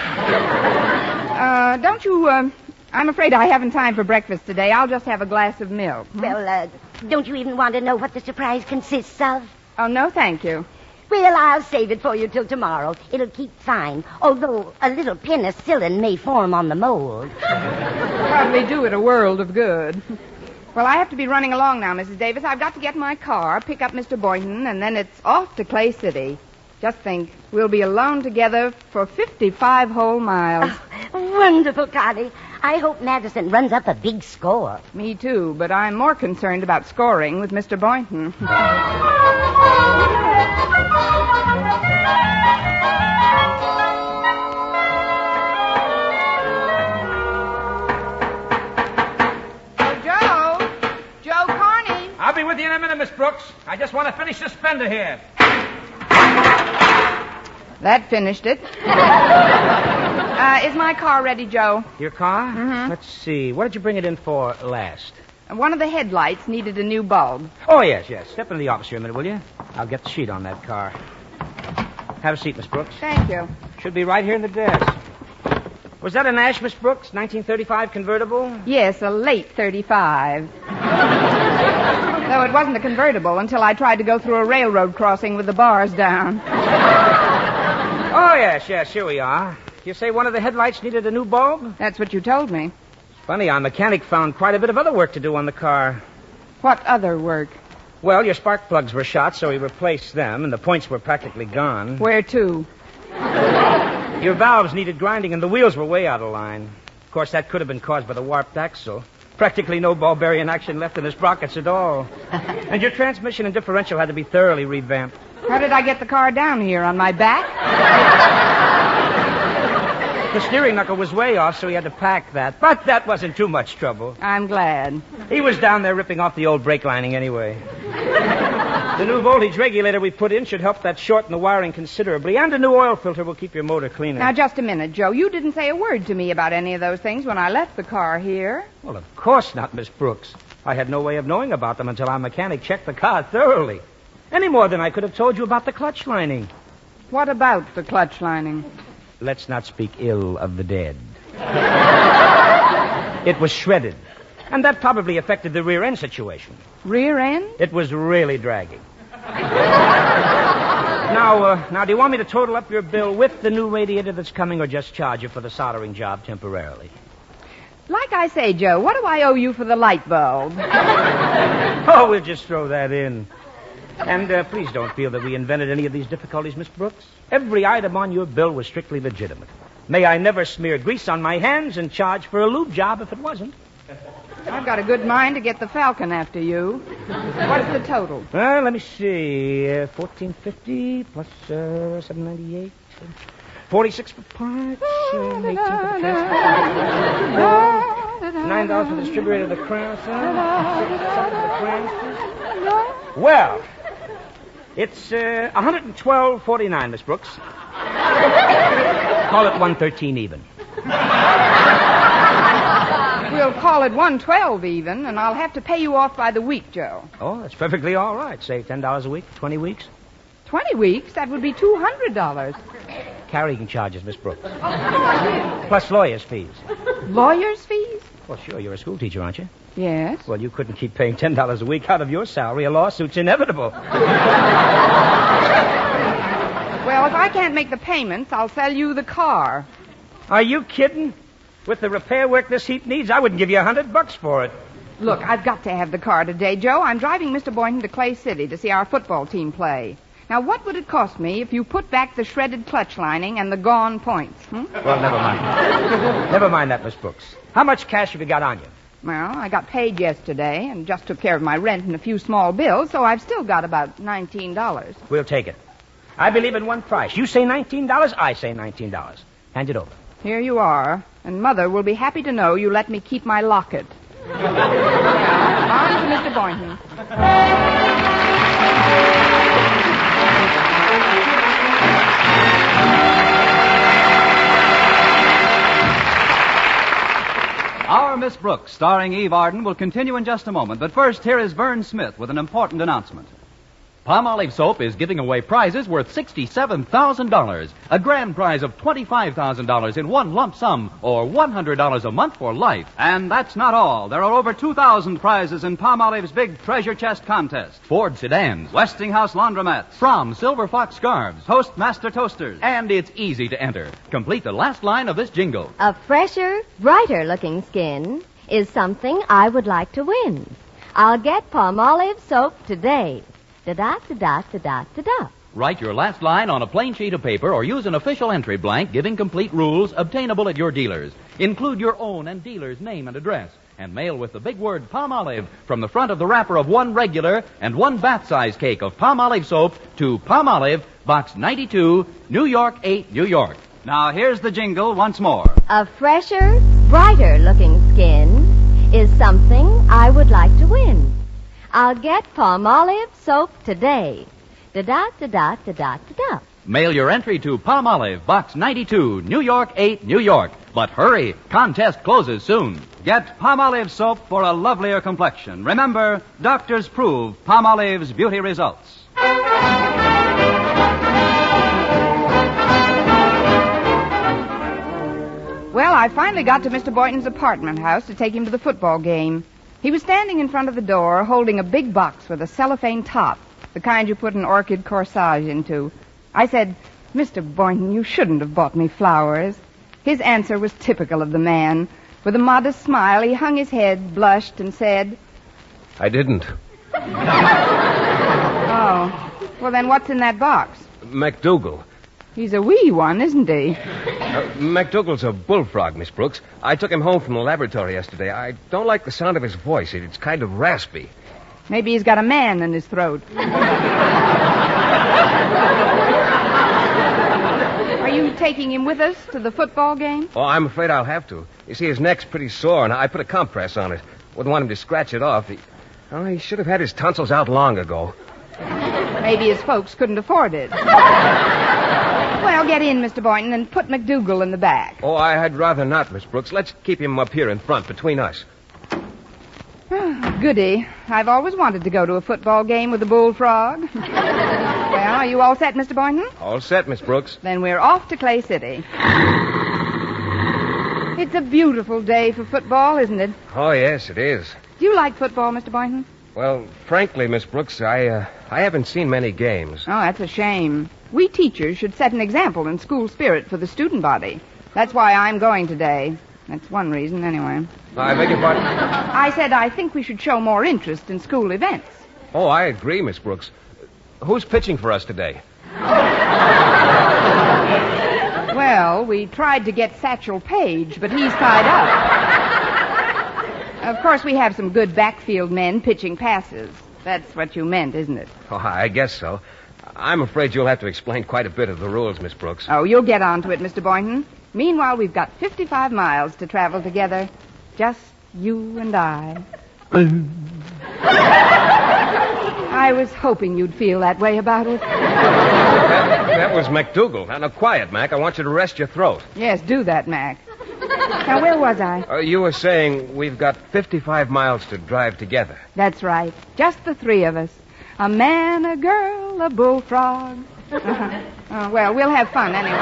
I'm afraid I haven't time for breakfast today. I'll just have a glass of milk. Well, don't you even want to know what the surprise consists of? Oh, no, thank you. Well, I'll save it for you till tomorrow. It'll keep fine, although a little penicillin may form on the mold. Probably do it a world of good. Well, I have to be running along now, Mrs. Davis. I've got to get in my car, pick up Mr. Boynton, and then it's off to Clay City. Just think, we'll be alone together for 55 whole miles. Oh, wonderful, Connie. I hope Madison runs up a big score. Me too, but I'm more concerned about scoring with Mr. Boynton. Joe Carney. I'll be with you in a minute, Miss Brooks. I just want to finish this fender here. That finished it. Is my car ready, Joe? Your car? Mm-hmm. Let's see. What did you bring it in for last? One of the headlights needed a new bulb. Oh, yes. Step into the office here a minute, will you? I'll get the sheet on that car. Have a seat, Miss Brooks. Thank you. Should be right here in the desk. Was that a Nash, Miss Brooks? 1935 convertible? Yes, a late 35. Though it wasn't a convertible until I tried to go through a railroad crossing with the bars down. Oh, yes, here we are. You say one of the headlights needed a new bulb? That's what you told me. Funny, our mechanic found quite a bit of other work to do on the car. What other work? Well, your spark plugs were shot, so he replaced them, and the points were practically gone. Where to? Your valves needed grinding, and the wheels were way out of line. Of course, that could have been caused by the warped axle. Practically no ball bearing action left in the sprockets at all. And your transmission and differential had to be thoroughly revamped. How did I get the car down here? On my back? The steering knuckle was way off, so he had to pack that. But that wasn't too much trouble. I'm glad. He was down there ripping off the old brake lining anyway. The new voltage regulator we put in should help that shorten the wiring considerably, and a new oil filter will keep your motor cleaner. Now, just a minute, Joe. You didn't say a word to me about any of those things when I left the car here. Well, of course not, Miss Brooks. I had no way of knowing about them until our mechanic checked the car thoroughly. Any more than I could have told you about the clutch lining. What about the clutch lining? Let's not speak ill of the dead. It was shredded. And that probably affected the rear end situation. Rear end? It was really dragging. Now, do you want me to total up your bill with the new radiator that's coming, or just charge you for the soldering job temporarily? Like I say, Joe, what do I owe you for the light bulb? Oh, we'll just throw that in. And please don't feel that we invented any of these difficulties, Miss Brooks. Every item on your bill was strictly legitimate. May I never smear grease on my hands and charge for a lube job if it wasn't. I've got a good mind to get the Falcon after you. What's the total? Well, let me see. $14.50 plus $7.98. 46 for parts. 18 for the transport. $9 for the distributor of the crown. Well, it's $112.49, Miss Brooks. Call it $113 even. We'll call it $112 even, and I'll have to pay you off by the week, Joe. Oh, that's perfectly all right. Say $10 a week, 20 weeks. 20 weeks? That would be $200. Carrying charges, Miss Brooks. Plus lawyer's fees. Lawyer's fees? Well, sure, you're a school teacher, aren't you? Yes. Well, you couldn't keep paying $10 a week out of your salary. A lawsuit's inevitable. Well, if I can't make the payments, I'll sell you the car. Are you kidding? With the repair work this heap needs, I wouldn't give you $100 for it. Look, I've got to have the car today, Joe. I'm driving Mr. Boynton to Clay City to see our football team play. Now, what would it cost me if you put back the shredded clutch lining and the gone points? Well, never mind. Never mind that, Miss Brooks. How much cash have you got on you? Well, I got paid yesterday and just took care of my rent and a few small bills, so I've still got about $19. We'll take it. I believe in one price. You say $19, I say $19. Hand it over. Here you are, and Mother will be happy to know you let me keep my locket. On to Mr. Boynton. Our Miss Brooks, starring Eve Arden, will continue in just a moment. But first, here is Vern Smith with an important announcement. Palmolive Soap is giving away prizes worth $67,000. A grand prize of $25,000 in one lump sum, or $100 a month for life. And that's not all. There are over 2,000 prizes in Palmolive's big treasure chest contest. Ford sedans, Westinghouse laundromats, Fromm Silver Fox scarves, Toastmaster toasters. And it's easy to enter. Complete the last line of this jingle. A fresher, brighter-looking skin is something I would like to win. I'll get Palmolive soap today. Da-da-da-da-da-da-da-da. Write your last line on a plain sheet of paper or use an official entry blank giving complete rules obtainable at your dealers. Include your own and dealer's name and address. And mail with the big word Palmolive from the front of the wrapper of one regular and one bath-size cake of Palmolive soap to Palmolive, Box 92, New York 8, New York. Now, here's the jingle once more. A fresher, brighter-looking skin is something I would like to win. I'll get Palmolive soap today. Da-da-da-da-da-da-da. Mail your entry to Palmolive, Box 92, New York 8, New York. But hurry, contest closes soon. Get Palmolive soap for a lovelier complexion. Remember, doctors prove Palmolive's beauty results. Well, I finally got to Mr. Boynton's apartment house to take him to the football game. He was standing in front of the door holding a big box with a cellophane top, the kind you put an orchid corsage into. I said, "Mr. Boynton, you shouldn't have bought me flowers." His answer was typical of the man. With a modest smile, he hung his head, blushed, and said, I didn't. "Oh, well then what's in that box?" MacDougal. He's a wee one, isn't he? MacDougal's a bullfrog, Miss Brooks. I took him home from the laboratory yesterday. I don't like the sound of his voice. It's kind of raspy. Maybe he's got a man in his throat. Are you taking him with us to the football game? Oh, I'm afraid I'll have to. You see, his neck's pretty sore, and I put a compress on it. Wouldn't want him to scratch it off. He should have had his tonsils out long ago. Maybe his folks couldn't afford it. Well, get in, Mr. Boynton, and put MacDougal in the back. Oh, I'd rather not, Miss Brooks. Let's keep him up here in front, between us. Goody. I've always wanted to go to a football game with a bullfrog. Well, are you all set, Mr. Boynton? All set, Miss Brooks. Then we're off to Clay City. It's a beautiful day for football, isn't it? Oh, yes, it is. Do you like football, Mr. Boynton? Well, frankly, Miss Brooks, I haven't seen many games. Oh, that's a shame. We teachers should set an example in school spirit for the student body. That's why I'm going today. That's one reason, anyway. I beg your pardon? I said I think we should show more interest in school events. Oh, I agree, Miss Brooks. Who's pitching for us today? Well, we tried to get Satchel Paige, but he's tied up. Of course, we have some good backfield men pitching passes. That's what you meant, isn't it? Oh, I guess so. I'm afraid you'll have to explain quite a bit of the rules, Miss Brooks. Oh, you'll get on to it, Mr. Boynton. Meanwhile, we've got 55 miles to travel together. Just you and I. I was hoping you'd feel that way about it. That was MacDougal. Now, quiet, Mac. I want you to rest your throat. Yes, do that, Mac. Now, where was I? You were saying we've got 55 miles to drive together. That's right. Just the three of us. A man, a girl, a bullfrog. Well, we'll have fun anyway.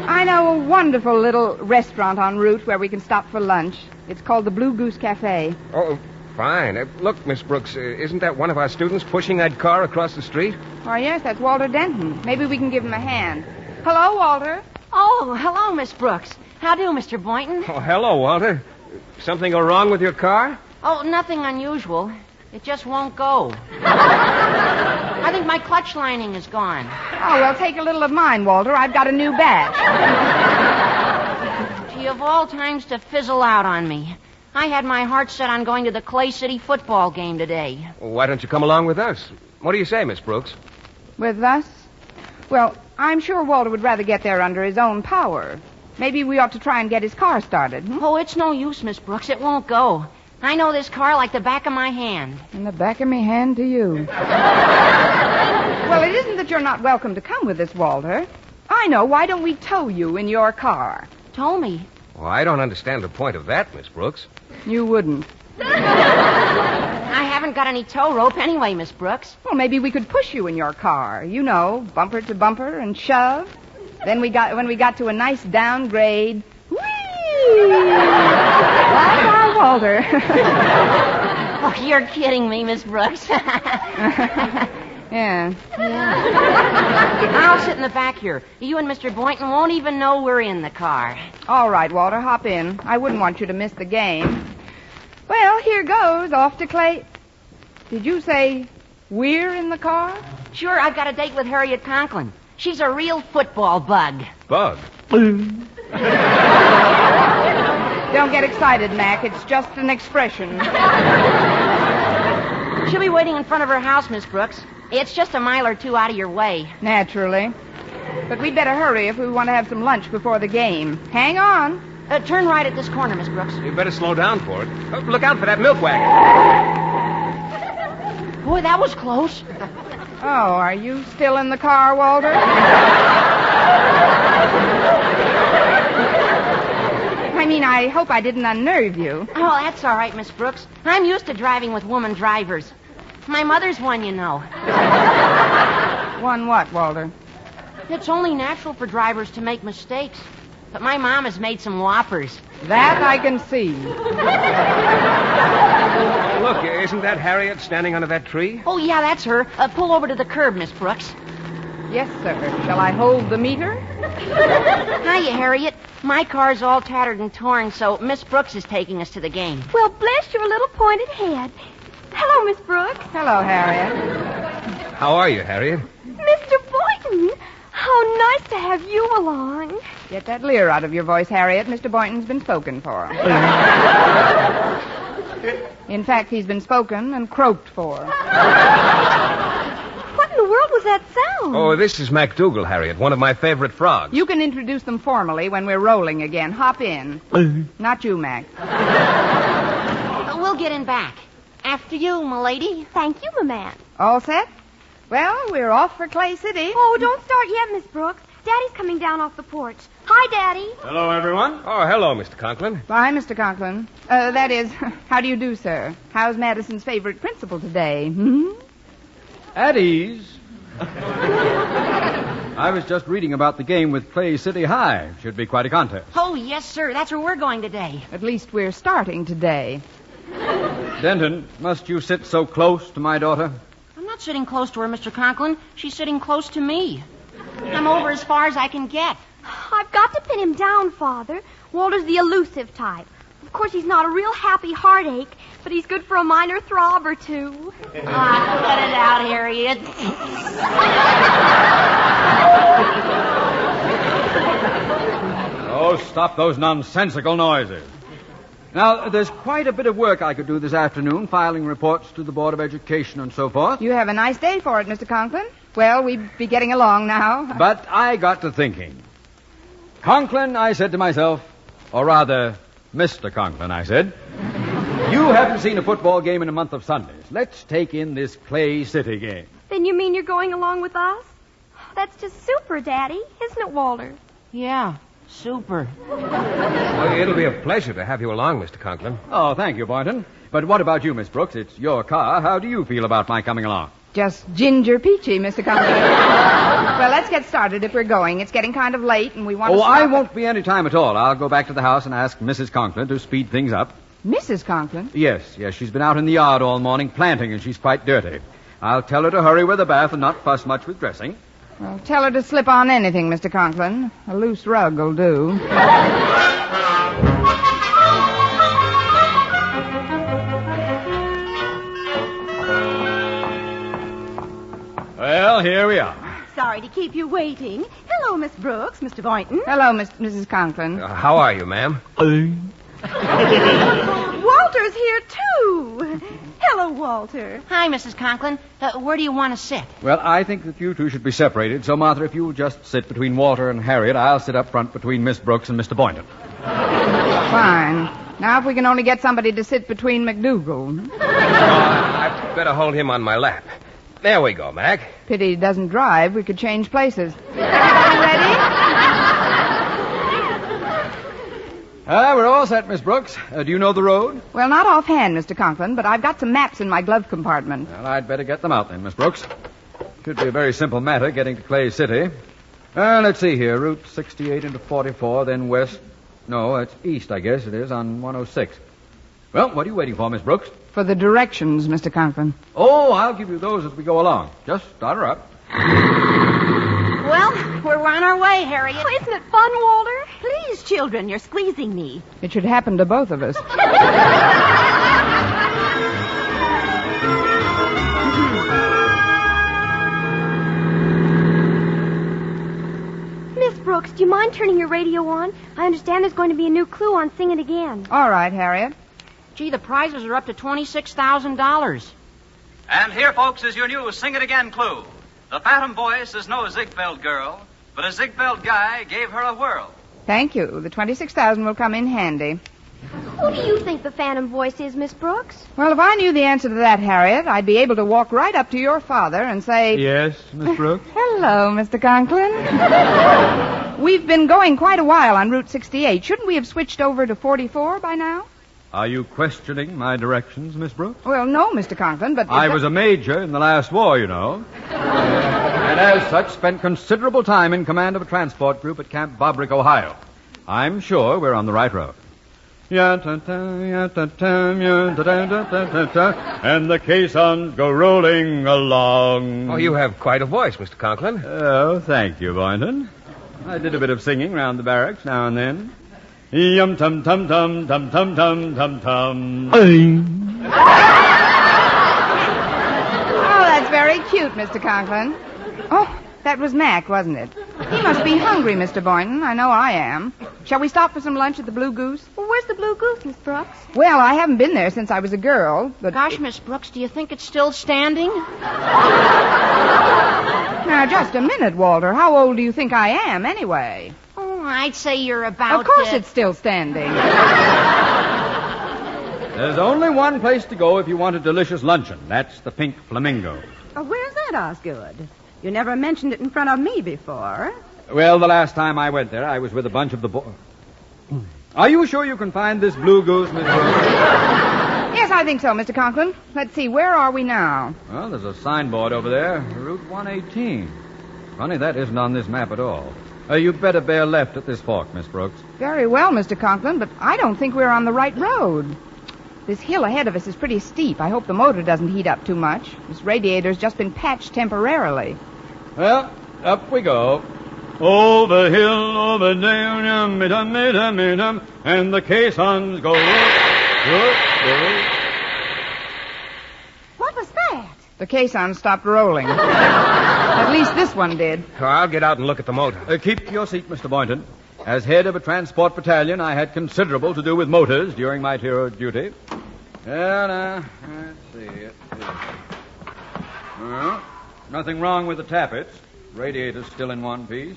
I know a wonderful little restaurant en route where we can stop for lunch. It's called the Blue Goose Cafe. Oh, fine. Look, Miss Brooks, isn't that one of our students pushing that car across the street? Oh, yes, that's Walter Denton. Maybe we can give him a hand. Hello, Walter. Oh, hello, Miss Brooks. How do, Mr. Boynton? Oh, hello, Walter. Something go wrong with your car? Oh, nothing unusual. It just won't go. I think my clutch lining is gone. Oh, well, take a little of mine, Walter. I've got a new batch. Gee, of all times to fizzle out on me. I had my heart set on going to the Clay City football game today. Why don't you come along with us? What do you say, Miss Brooks? With us? Well, I'm sure Walter would rather get there under his own power. Maybe we ought to try and get his car started. Oh, it's no use, Miss Brooks. It won't go. I know this car like the back of my hand. And the back of me hand to you. Well, it isn't that you're not welcome to come with us, Walter. I know. Why don't we tow you in your car? Tow me? Well, I don't understand the point of that, Miss Brooks. You wouldn't. I haven't got any tow rope anyway, Miss Brooks. Well, maybe we could push you in your car. You know, bumper to bumper and shove. Then when we got to a nice downgrade, whee! Bye-bye, Walter. Oh, you're kidding me, Miss Brooks. Yeah. I'll sit in the back here. You and Mr. Boynton won't even know we're in the car. All right, Walter, hop in. I wouldn't want you to miss the game. Well, here goes. Off to Clay. Did you say we're in the car? Sure, I've got a date with Harriet Conklin. She's a real football bug. Bug? Don't get excited, Mac. It's just an expression. She'll be waiting in front of her house, Miss Brooks. It's just a mile or two out of your way. Naturally. But we'd better hurry if we want to have some lunch before the game. Hang on. Turn right at this corner, Miss Brooks. You better slow down for it. Look out for that milk wagon. Boy, that was close. Oh, are you still in the car, Walter? I hope I didn't unnerve you. Oh, that's all right, Miss Brooks. I'm used to driving with woman drivers. My mother's one, you know. One what, Walter? It's only natural for drivers to make mistakes. But my mom has made some whoppers. That I can see. Look, isn't that Harriet standing under that tree? Oh, yeah, that's her. Pull over to the curb, Miss Brooks. Yes, sir. Shall I hold the meter? Hiya, Harriet. My car's all tattered and torn, so Miss Brooks is taking us to the game. Well, bless your little pointed head. Hello, Miss Brooks. Hello, Harriet. How are you, Harriet? Mr. Boynton. How nice to have you along. Get that leer out of your voice, Harriet. Mr. Boynton's been spoken for. In fact, he's been spoken and croaked for. What in the world was that sound? Oh, this is MacDougal, Harriet, one of my favorite frogs. You can introduce them formally when we're rolling again. Hop in. Not you, Mac. We'll get in back. After you, m'lady. Thank you, m'man. All set? Well, we're off for Clay City. Oh, don't start yet, Miss Brooks. Daddy's coming down off the porch. Hi, Daddy. Hello, everyone. Oh, hello, Mr. Conklin. Bye, Mr. Conklin. That is, how do you do, sir? How's Madison's favorite principal today? At ease. I was just reading about the game with Clay City High. Should be quite a contest. Oh, yes, sir. That's where we're going today. At least we're starting today. Denton, must you sit so close to my daughter? I'm not sitting close to her, Mr. Conklin. She's sitting close to me. I'm over as far as I can get. I've got to pin him down, Father. Walter's the elusive type. Of course, he's not a real happy heartache, but he's good for a minor throb or two. Cut it out, Harriet. Oh, stop those nonsensical noises. Now, there's quite a bit of work I could do this afternoon, filing reports to the Board of Education and so forth. You have a nice day for it, Mr. Conklin. Well, we'd be getting along now. But I got to thinking. Conklin, I said to myself, or rather, Mr. Conklin, I said, you haven't seen a football game in a month of Sundays. Let's take in this Clay City game. Then you mean you're going along with us? That's just super, Daddy. Isn't it, Walter? Yeah, super. Well, it'll be a pleasure to have you along, Mr. Conklin. Oh, thank you, Boynton. But what about you, Miss Brooks? It's your car. How do you feel about my coming along? Just ginger peachy, Mr. Conklin. Well, let's get started if we're going. It's getting kind of late, and we want to stop. I won't be any time at all. I'll go back to the house and ask Mrs. Conklin to speed things up. Mrs. Conklin? Yes. She's been out in the yard all morning planting, and she's quite dirty. I'll tell her to hurry with the bath and not fuss much with dressing. Well, tell her to slip on anything, Mr. Conklin. A loose rug will do. Well, here we are. Sorry to keep you waiting. Hello, Miss Brooks, Mr. Boynton. Hello, Mrs. Conklin. How are you, ma'am? Walter's here, too. Hello, Walter. Hi, Mrs. Conklin. Where do you want to sit? Well, I think that you two should be separated. So, Martha, if you'll just sit between Walter and Harriet, I'll sit up front between Miss Brooks and Mr. Boynton. Fine. Now, if we can only get somebody to sit between MacDougal. I'd better hold him on my lap. There we go, Mac. Pity he doesn't drive. We could change places. Everybody ready? We're all set, Miss Brooks. Do you know the road? Well, not offhand, Mr. Conklin, but I've got some maps in my glove compartment. Well, I'd better get them out then, Miss Brooks. Should be a very simple matter getting to Clay City. Let's see here. Route 68 into 44, then west. No, it's east, I guess it is, on 106. Well, what are you waiting for, Miss Brooks? For the directions, Mr. Conklin. Oh, I'll give you those as we go along. Just start her up. Well, we're on our way, Harriet. Oh, isn't it fun, Walter? Please, children, you're squeezing me. It should happen to both of us. Brooks, do you mind turning your radio on? I understand there's going to be a new clue on Sing It Again. All right, Harriet. Gee, the prizes are up to $26,000. And here, folks, is your new Sing It Again clue. The phantom voice is no Ziegfeld girl, but a Ziegfeld guy gave her a whirl. Thank you. The $26,000 will come in handy. Who do you think the phantom voice is, Miss Brooks? Well, if I knew the answer to that, Harriet, I'd be able to walk right up to your father and say... Yes, Miss Brooks? Hello, Mr. Conklin. We've been going quite a while on Route 68. Shouldn't we have switched over to 44 by now? Are you questioning my directions, Miss Brooks? Well, no, Mr. Conklin, but... I was a major in the last war, you know. And as such, spent considerable time in command of a transport group at Camp Bobrick, Ohio. I'm sure we're on the right road. And the caissons go rolling along. Oh, you have quite a voice, Mr. Conklin. Oh, thank you, Boynton. I did a bit of singing round the barracks now and then. Yum tum tum tum tum tum tum tum tum. Oh, that's very cute, Mr. Conklin. Oh, that was Mac, wasn't it? He must be hungry, Mr. Boynton. I know I am. Shall we stop for some lunch at the Blue Goose? Well, where's the Blue Goose, Miss Brooks? Well, I haven't been there since I was a girl, but... Gosh, Miss Brooks, do you think it's still standing? Now, just a minute, Walter. How old do you think I am, anyway? Oh, I'd say you're about... Of course it's still standing. There's only one place to go if you want a delicious luncheon. That's the Pink Flamingo. Oh, where's that, Osgood? You never mentioned it in front of me before. Well, the last time I went there, I was with a bunch of the boys. Are you sure you can find this Blue Goose, Miss Brooks? Yes, I think so, Mr. Conklin. Let's see, where are we now? Well, there's a signboard over there, Route 118. Funny, that isn't on this map at all. You'd better bear left at this fork, Miss Brooks. Very well, Mr. Conklin, but I don't think we're on the right road. This hill ahead of us is pretty steep. I hope the motor doesn't heat up too much. This radiator's just been patched temporarily. Well, up we go. Over hill, over down, and the caissons go. What was that? The caisson stopped rolling. At least this one did. I'll get out and look at the motor. Keep your seat, Mr. Boynton. As head of a transport battalion, I had considerable to do with motors during my tour of duty. Let's see. Nothing wrong with the tappets. Radiator's still in one piece.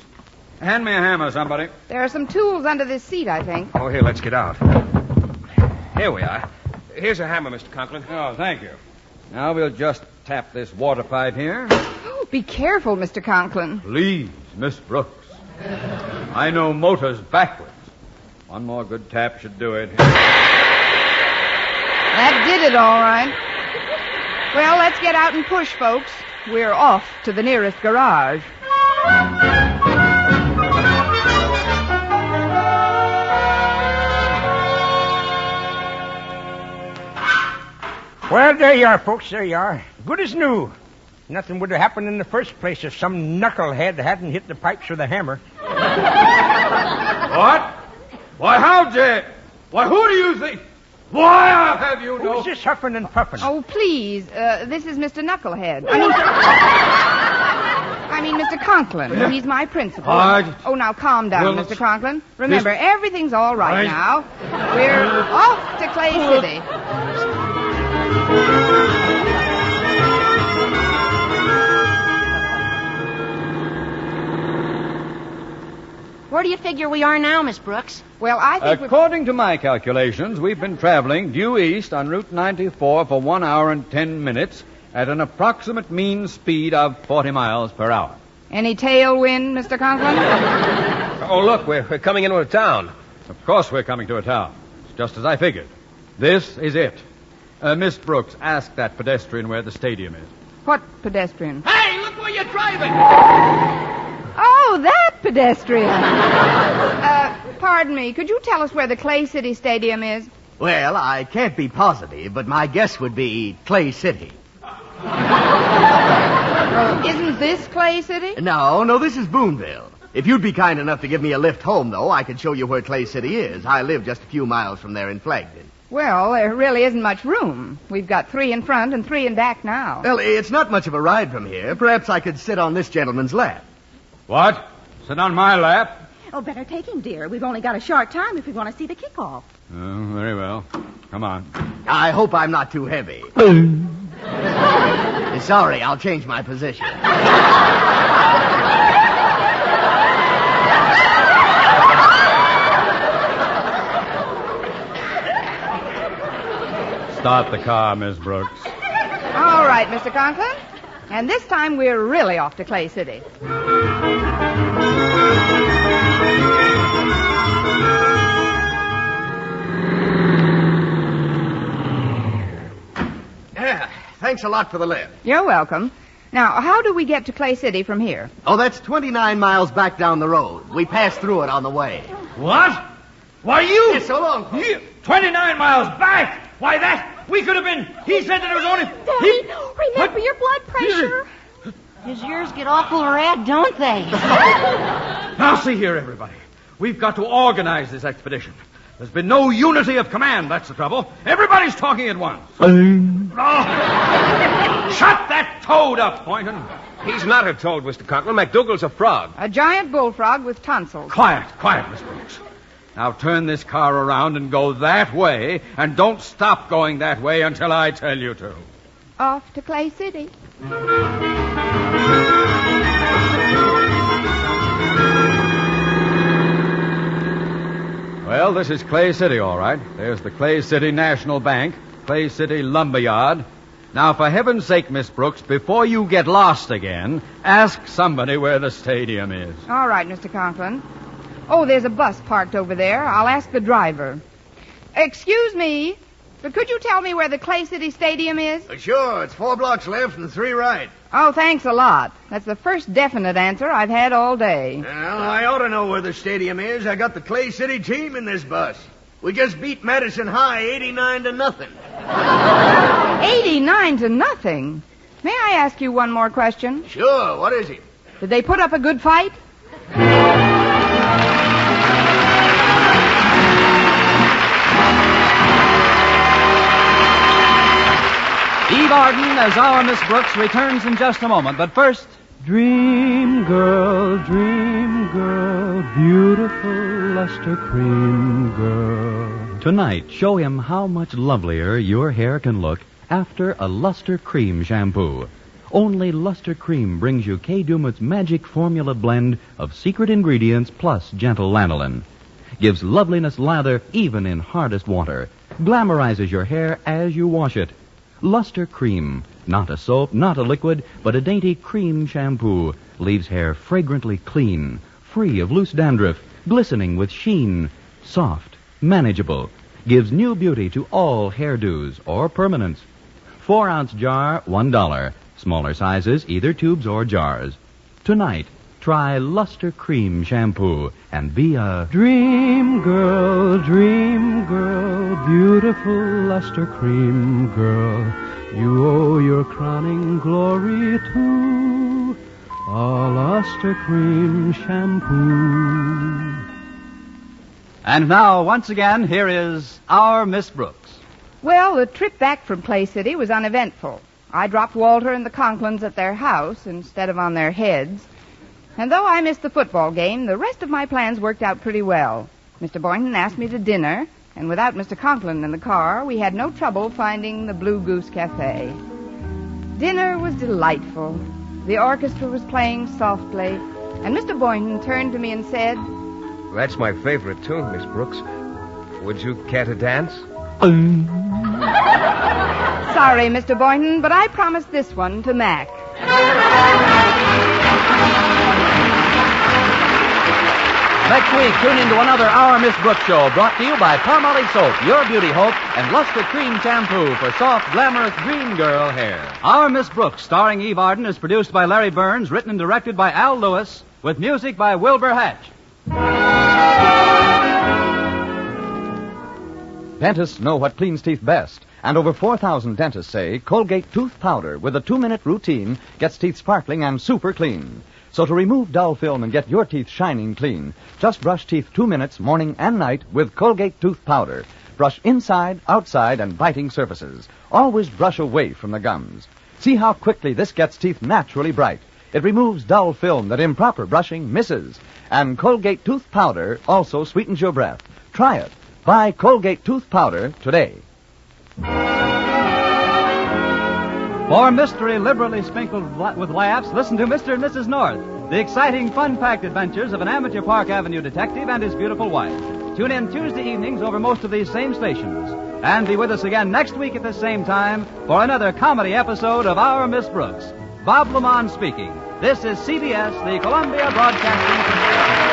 Hand me a hammer, somebody. There are some tools under this seat, I think. Oh, here, let's get out. Here we are. Here's a hammer, Mr. Conklin. Oh, thank you. Now we'll just tap this water pipe here. Oh, be careful, Mr. Conklin. Please, Miss Brooks. I know motors backwards. One more good tap should do it. That did it, all right. Well, let's get out and push, folks. We're off to the nearest garage. Well, there you are, folks. There you are. Good as new. Nothing would have happened in the first place if some knucklehead hadn't hit the pipes with a hammer. What? Why, how dare... Why, who do you think... Why, I'll have you know... Who's this huffing and puffing? Oh, please. This is Mr. Knucklehead. I mean, Mr. Conklin. He's my principal. Oh, now calm down, Mr. Conklin. Remember, everything's all right now. We're off to Clay City. Where do you figure we are now, Miss Brooks? Well, I think according to my calculations, we've been traveling due east on Route 94 for 1 hour and 10 minutes at an approximate mean speed of 40 miles per hour. Any tailwind, Mr. Conklin? Oh, look, we're coming into a town. Of course we're coming to a town. It's just as I figured. This is it. Miss Brooks, ask that pedestrian where the stadium is. What pedestrian? Hey, look where you're driving! Oh, that pedestrian. Pardon me. Could you tell us where the Clay City Stadium is? Well, I can't be positive, but my guess would be Clay City. Isn't this Clay City? No, this is Boonville. If you'd be kind enough to give me a lift home, though, I could show you where Clay City is. I live just a few miles from there in Flagton. Well, there really isn't much room. We've got 3 in front and 3 in back now. Well, it's not much of a ride from here. Perhaps I could sit on this gentleman's lap. What? Sit on my lap? Oh, better take him, dear. We've only got a short time if we want to see the kickoff. Oh, very well. Come on. I hope I'm not too heavy. Sorry, I'll change my position. Start the car, Miss Brooks. All right, Mr. Conklin. And this time we're really off to Clay City. Yeah, thanks a lot for the lift. You're welcome. Now, how do we get to Clay City from here? Oh, that's 29 miles back down the road. We passed through it on the way. What? Why, you... Yes, so long. 29 miles back? Why, we could have been... He said that it was only... Daddy, remember your blood pressure. His ears get awful red, don't they? Now, see here, everybody. We've got to organize this expedition. There's been no unity of command, that's the trouble. Everybody's talking at once. Shut that toad up, Boynton. He's not a toad, Mr. Conklin. MacDougall's a frog. A giant bullfrog with tonsils. Quiet, Miss Brooks. Now turn this car around and go that way, and don't stop going that way until I tell you to. Off to Clay City. Well, this is Clay City, all right. There's the Clay City National Bank, Clay City Lumberyard. Now, for heaven's sake, Miss Brooks, before you get lost again, ask somebody where the stadium is. All right, Mr. Conklin. Oh, there's a bus parked over there. I'll ask the driver. Excuse me, but could you tell me where the Clay City Stadium is? Sure, it's 4 blocks left and 3 right. Oh, thanks a lot. That's the first definite answer I've had all day. Well, I ought to know where the stadium is. I got the Clay City team in this bus. We just beat Madison High 89-0. 89-0? May I ask you one more question? Sure, what is it? Did they put up a good fight? Eve Arden as our Miss Brooks returns in just a moment. But first, Dream girl, beautiful luster cream girl. Tonight, show him how much lovelier your hair can look after a Luster Cream shampoo. Only Luster Cream brings you Kay Daumit's magic formula blend of secret ingredients plus gentle lanolin. Gives loveliness lather even in hardest water. Glamorizes your hair as you wash it. Luster Cream, not a soap, not a liquid, but a dainty cream shampoo, leaves hair fragrantly clean, free of loose dandruff, glistening with sheen, soft, manageable, gives new beauty to all hairdos or permanents. 4-ounce jar, $1. Smaller sizes, either tubes or jars. Tonight, try Luster Cream shampoo and be a Dream girl, beautiful luster cream girl. You owe your crowning glory to a luster cream shampoo. and now, once again, here is our Miss Brooks. Well, the trip back from Clay City was uneventful. I dropped Walter and the Conklins at their house instead of on their heads. And though I missed the football game, the rest of my plans worked out pretty well. Mr. Boynton asked me to dinner, and without Mr. Conklin in the car, we had no trouble finding the Blue Goose Cafe. Dinner was delightful. The orchestra was playing softly, and Mr. Boynton turned to me and said, That's my favorite tune, Miss Brooks. Would you care to dance? Sorry, Mr. Boynton, but I promised this one to Mac. Next week, tune into another Our Miss Brooks show brought to you by Palmolive Soap, Your Beauty Hope, and Luster Cream Shampoo for soft, glamorous dream girl hair. Our Miss Brooks, starring Eve Arden, is produced by Larry Burns, written and directed by Al Lewis, with music by Wilbur Hatch. Dentists know what cleans teeth best, and over 4,000 dentists say Colgate Tooth Powder with a 2-minute routine gets teeth sparkling and super clean. So to remove dull film and get your teeth shining clean, just brush teeth 2 minutes morning and night with Colgate Tooth Powder. Brush inside, outside, and biting surfaces. Always brush away from the gums. See how quickly this gets teeth naturally bright. It removes dull film that improper brushing misses. And Colgate Tooth Powder also sweetens your breath. Try it. Buy Colgate Tooth Powder today. For mystery liberally sprinkled with laughs, listen to Mr. and Mrs. North, the exciting, fun-packed adventures of an amateur Park Avenue detective and his beautiful wife. Tune in Tuesday evenings over most of these same stations. And be with us again next week at the same time for another comedy episode of Our Miss Brooks. Bob Lamont speaking. This is CBS, the Columbia Broadcasting System.